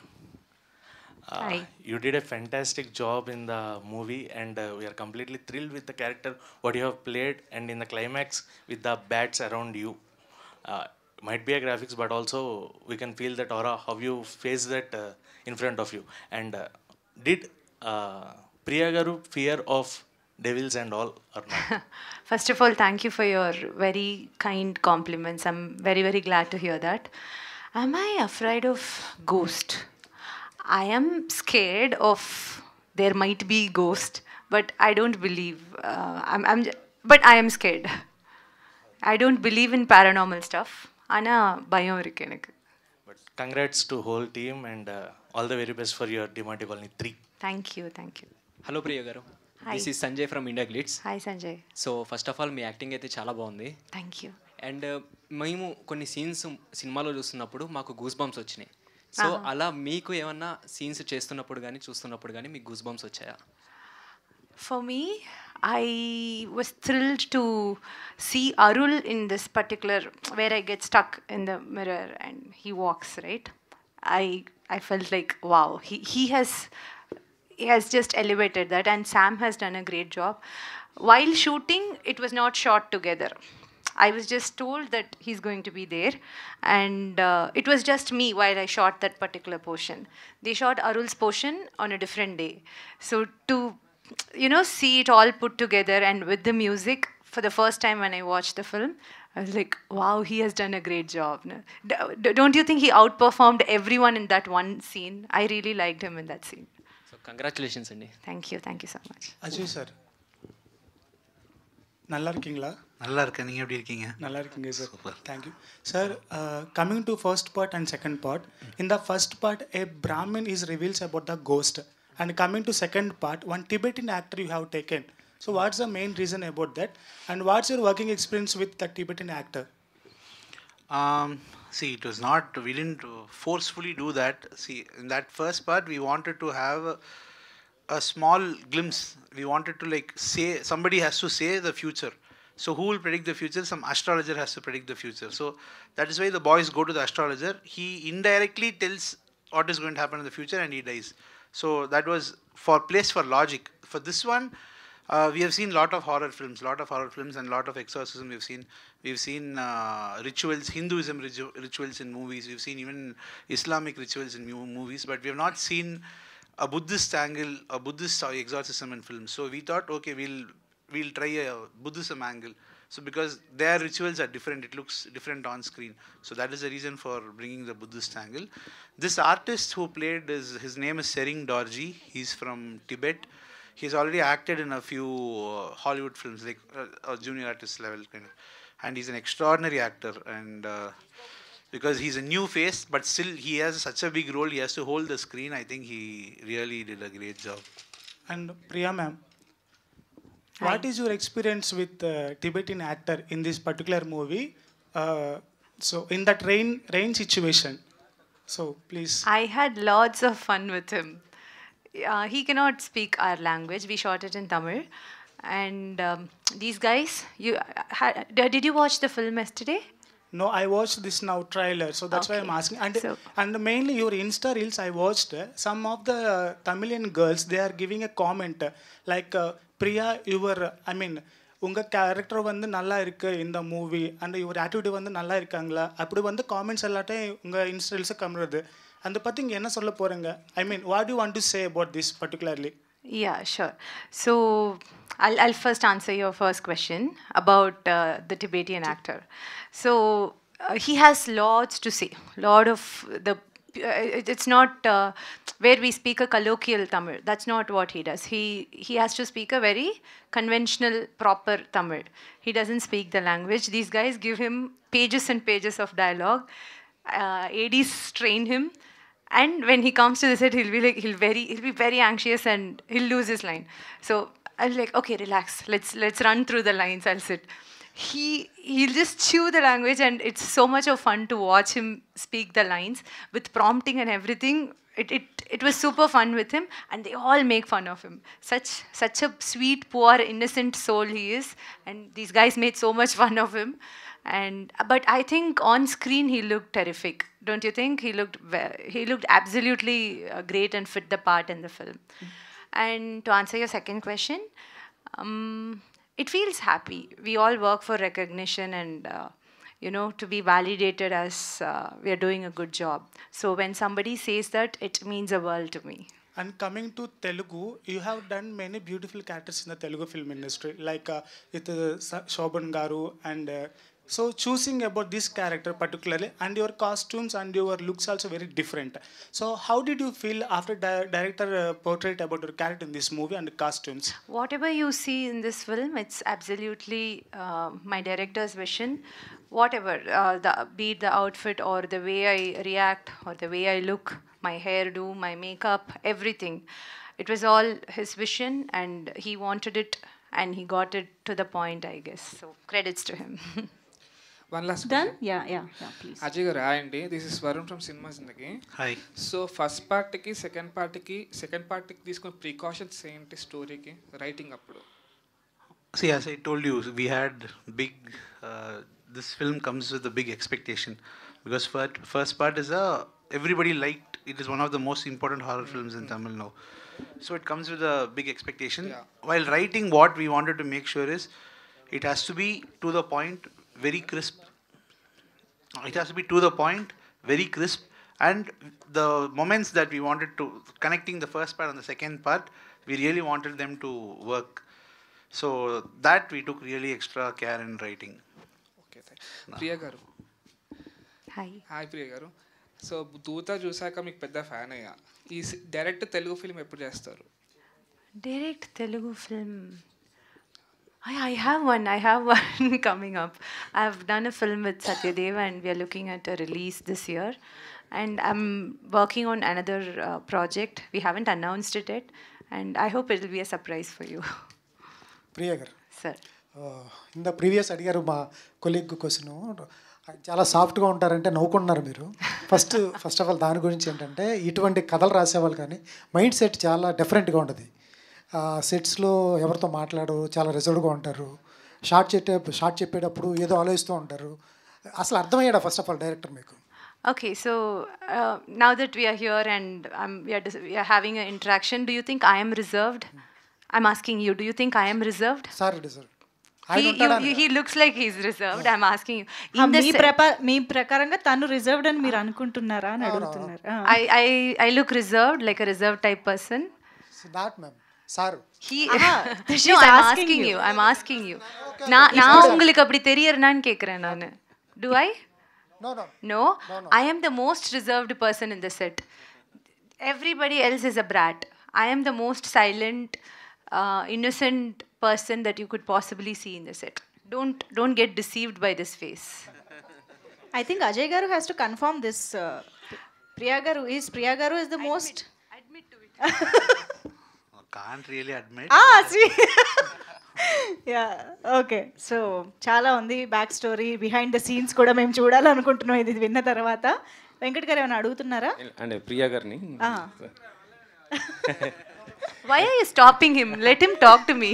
Hi. You did a fantastic job in the movie, and we are completely thrilled with the character what you have played, and in the climax with the bats around you. Might be a graphics, but also we can feel that aura, how you face that in front of you. And did Priya garu fear of devils and all or not? First of all, thank you for your very kind compliments. I'm very, very glad to hear that. Am I afraid of ghost? I am scared of there might be ghost, but I don't believe. But I am scared. I don't believe in paranormal stuff. Ana bayam irukku enakku. But congrats to whole team, and all the very best for your Demonte Colony 3. Thank you, thank you. Hello Priya garu. Hi. This is Sanjay from India Glitz. Hi Sanjay. So first of all మీ acting అయితే చాలా బాగుంది. Thank you. And మేము కొన్ని scenes సినిమాలో చూస్తున్నప్పుడు మాకు goose bumps వచ్చినాయి. సో అలా మీకు ఏమన్నా సీన్స్ చేస్తున్నప్పుడు కానీ చూస్తున్నప్పుడు కానీ మీకు గూస్ బంప్స్ వచ్చాయా? For me, I was thrilled to see Arul in this particular, where I get stuck in the mirror and he walks, right? I felt like, wow, he has just elevated that, and Sam has done a great job. While shooting, it was not shot together. I was just told that he's going to be there, and it was just me while I shot that particular portion. They shot Arul's portion on a different day. So to see it all put together and with the music, for the first time when I watched the film, I was like, wow, he has done a great job. Don't you think he outperformed everyone in that one scene? I really liked him in that scene. So congratulations అండి. Thank you so much. Ajay sir, நல்லா இருக்கீங்களா? நல்லா இருக்கேன். நீங்கள் எப்படி இருக்கீங்க? நல்லா இருக்கீங்க sir. Thank you sir. Coming to first part and second part, in the first part a Brahmin is reveals about the ghost, and coming to second part, one Tibetan actor you have taken. So what's the main reason about that, and what's your working experience with the Tibetan actor? See, it was not, we didn't forcefully do that. See, in that first part, we wanted to have a small glimpse. We wanted to say, somebody has to say the future. So who will predict the future? Some astrologer has to predict the future. So that is why the boys go to the astrologer. He indirectly tells what is going to happen in the future, and he dies. So that was for place for logic. For this one, we have seen lot of horror films and lot of exorcism. We've seen rituals, Hinduism rituals in movies. We've seen even Islamic rituals in movies, but we have not seen a Buddhist angle, a Buddhist exorcism in films. So we thought, okay, we'll try a Buddhism angle. So because their rituals are different, it looks different on screen. So that is the reason for bringing the Buddhist angle. This artist who played, his name is Sering Dorji. He's from Tibet. He's already acted in a few Hollywood films, like a junior artist level kind of. And he's an extraordinary actor. And because he's a new face, but still he has such a big role, he has to hold the screen. I think he really did a great job. And Priya ma'am, what is your experience with Tibetan actor in this particular movie? So in that rain situation, so please. I had lots of fun with him. he cannot speak our language. We shot it in Tamil. And these guys, did you watch the film yesterday? No, I watched this now trailer, so that's why I'm asking. And mainly your Insta reels, I watched some of the Tamilian girls. They are giving a comment like, "Priya, உங்க character வந்து நல்லா இருக்கு இந்த movie and your attitude வந்து நல்லா இருக்காங்களா?" அப்படி வந்து காமெண்ட்ஸ் எல்லாத்தையும் உங்க இன்ஸ்டா ரீல்ஸ் கம்றது. அதை பத்தி இங்க என்ன சொல்ல போறீங்க? What do you want to say about this particularly? Yeah, sure. So I'll first answer your first question about the Tibetan actor. So he has lots to say. Lot of the it's not where we speak a colloquial Tamil. That's not what he does. He has to speak a very conventional, proper Tamil. He doesn't speak the language. These guys give him pages and pages of dialogue. ADs train him. And when he comes to the set, he'll be very anxious and he'll lose his line. So I'll like, okay, relax. Let's run through the lines. I'll sit. He'll just chew the language, and it's so much of fun to watch him speak the lines with prompting and everything. It was super fun with him, and they all make fun of him. Such a sweet, poor, innocent soul he is, and these guys made so much fun of him. But I think on screen he looked terrific. Don't you think? He looked absolutely great and fit the part in the film. And to answer your second question, it feels happy. We all work for recognition and to be validated as we are doing a good job. So when somebody says that, it means a world to me. And coming to Telugu, you have done many beautiful characters in the Telugu film industry, like with Shobhan Garu and so choosing about this character particularly, and your costumes and your looks also very different. So how did you feel after director portrayed about your character in this movie and the costumes? Whatever you see in this film, it's absolutely my director's vision. Whatever, be it the outfit or the way I react or the way I look, my hairdo, my makeup, everything. It was all his vision, and he wanted it, and he got it to the point, I guess. So credits to him. One last Done? question. Yeah, please. Ajay garu, hi andi. This is Varun from Cinema Zindagi. Hi. So first part ki, second part ki తీసుకున్న precautions ఏంటి స్టోరీకి writing అప్పుడు? See, as I told you, we had big. This film comes with a big expectation because first part is everybody liked. It is one of the most important horror films in Tamil now. So it comes with a big expectation. While writing, what we wanted to make sure is it has to be to the point, very crisp. It has to be to the point, very crisp, and the moments that we wanted to connecting the first part and the second part, we really wanted them to work. So that we took really extra care in writing. Okay, Priya గారు. Hi Priya గారు. So దూత చూసాక మీకు పెద్ద fan అయ్యా. ఈ direct Telugu film ఎప్పుడు చేస్తారు? Direct Telugu film. I have one coming up. I've done a film with Satyadeva, and we are looking at a release this year. And I'm working on another project. We haven't announced it yet, and I hope it will be a surprise for you. Priya garu. Sir. In the previous అడిగారు మా colleague question, చాలా సాఫ్ట్గా ఉంటారంటే నవ్వుకుంటున్నారు మీరు. First of all దాని గురించి ఏంటంటే, ఇటువంటి కథలు రాసేవాళ్ళు కానీ మైండ్ సెట్ చాలా డిఫరెంట్గా ఉంటుంది. సెట్స్లో ఎవరితో మాట్లాడరు, చాలా రిజర్వ్డ్గా ఉంటారు. షార్ట్ చెప్పేటప్పుడు ఏదో ఆలోచిస్తూ ఉంటారు. అసలు అర్థమయ్యాడా ఫస్ట్ ఆఫ్ ఆల్ డైరెక్టర్ మీకు? Okay, so now that we are here and we are having an interaction, do you think I am reserved? I'm asking you, do you think I am reserved? Sorry, reserved. He looks like he's reserved. I'm asking you. మీ ప్రకారంగా తను reserved అని మీరు అనుకుంటున్నారా అని అడుగుతున్నారు. I look reserved, like a reserved type person. Not ma'am. Sorry. No, I'm asking you. நான் உங்களுக்கு அப்படி தெரியறனான்னு கேக்குறேன் நான். Do I? No. I am the most reserved person in the set. Everybody else is a brat. I am the most silent, innocent person that you could possibly see in the set. Don't get deceived by this face. I think Ajay garu has to confirm this. Priya garu is the most. Admit to it. Can't really admit. See. Yeah, okay. So చాలా ఉంది back story, behind the scenes కూడా మేము చూడాలనుకుంటున్నాం ఇది విన్న తర్వాత. వెంకట్ గారు ఏమైనా అడుగుతున్నారా? అంటే ప్రియా గారిని Why are you stopping him? Let him talk to me.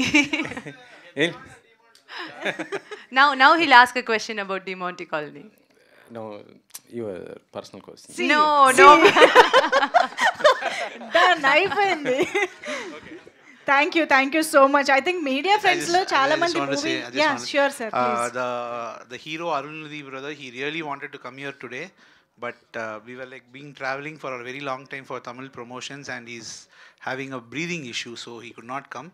Now he'll ask a question about the Monty Colony. No, your personal question. No. Done, అయిపోయింది. Thank you so much. I think media friends lo chaala mandi movie. Yeah, sure sir, please. The hero Arunadhi brother, he really wanted to come here today, but we were like being traveling for a very long time for Tamil promotions, and he's having a breathing issue, so he could not come.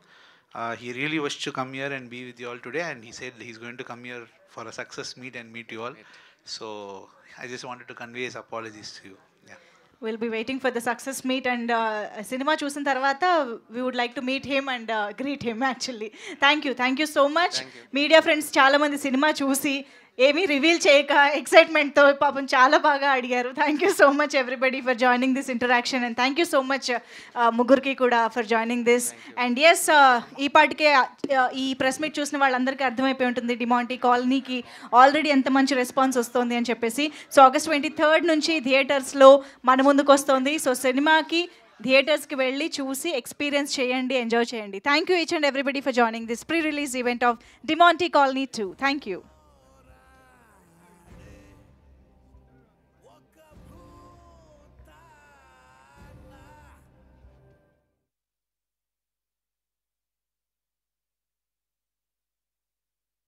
He really wished to come here and be with you all today, and he said he's going to come here for a success meet and meet you all. So I just wanted to convey his apologies to you. Yeah. We'll be waiting for the success meet, and cinema చూసిన తర్వాత we would like to meet him and greet him actually. Thank you so much. Media friends చాలా మంది cinema చూసి ఏమీ reveal చేయక ఎక్సైట్మెంట్తో పాపం చాలా బాగా అడిగారు. Thank you so much everybody for joining this interaction, and thank you so much ముగ్గురికి కూడా for joining this. And yes, ఈ పాటికే ఈ ప్రెస్ మీట్ చూసిన వాళ్ళందరికీ అర్థమైపోయి ఉంటుంది డిమాంటీ కాలనీకి ఆల్రెడీ ఎంత మంచి రెస్పాన్స్ వస్తుంది అని చెప్పేసి. సో August 23rd నుంచి థియేటర్స్లో మన ముందుకు వస్తుంది. సో సినిమాకి థియేటర్స్కి వెళ్ళి చూసి ఎక్స్పీరియన్స్ చేయండి, ఎంజాయ్ చేయండి. Thank you each and everybody for joining this pre release event of Demonte Colony 2. Thank you.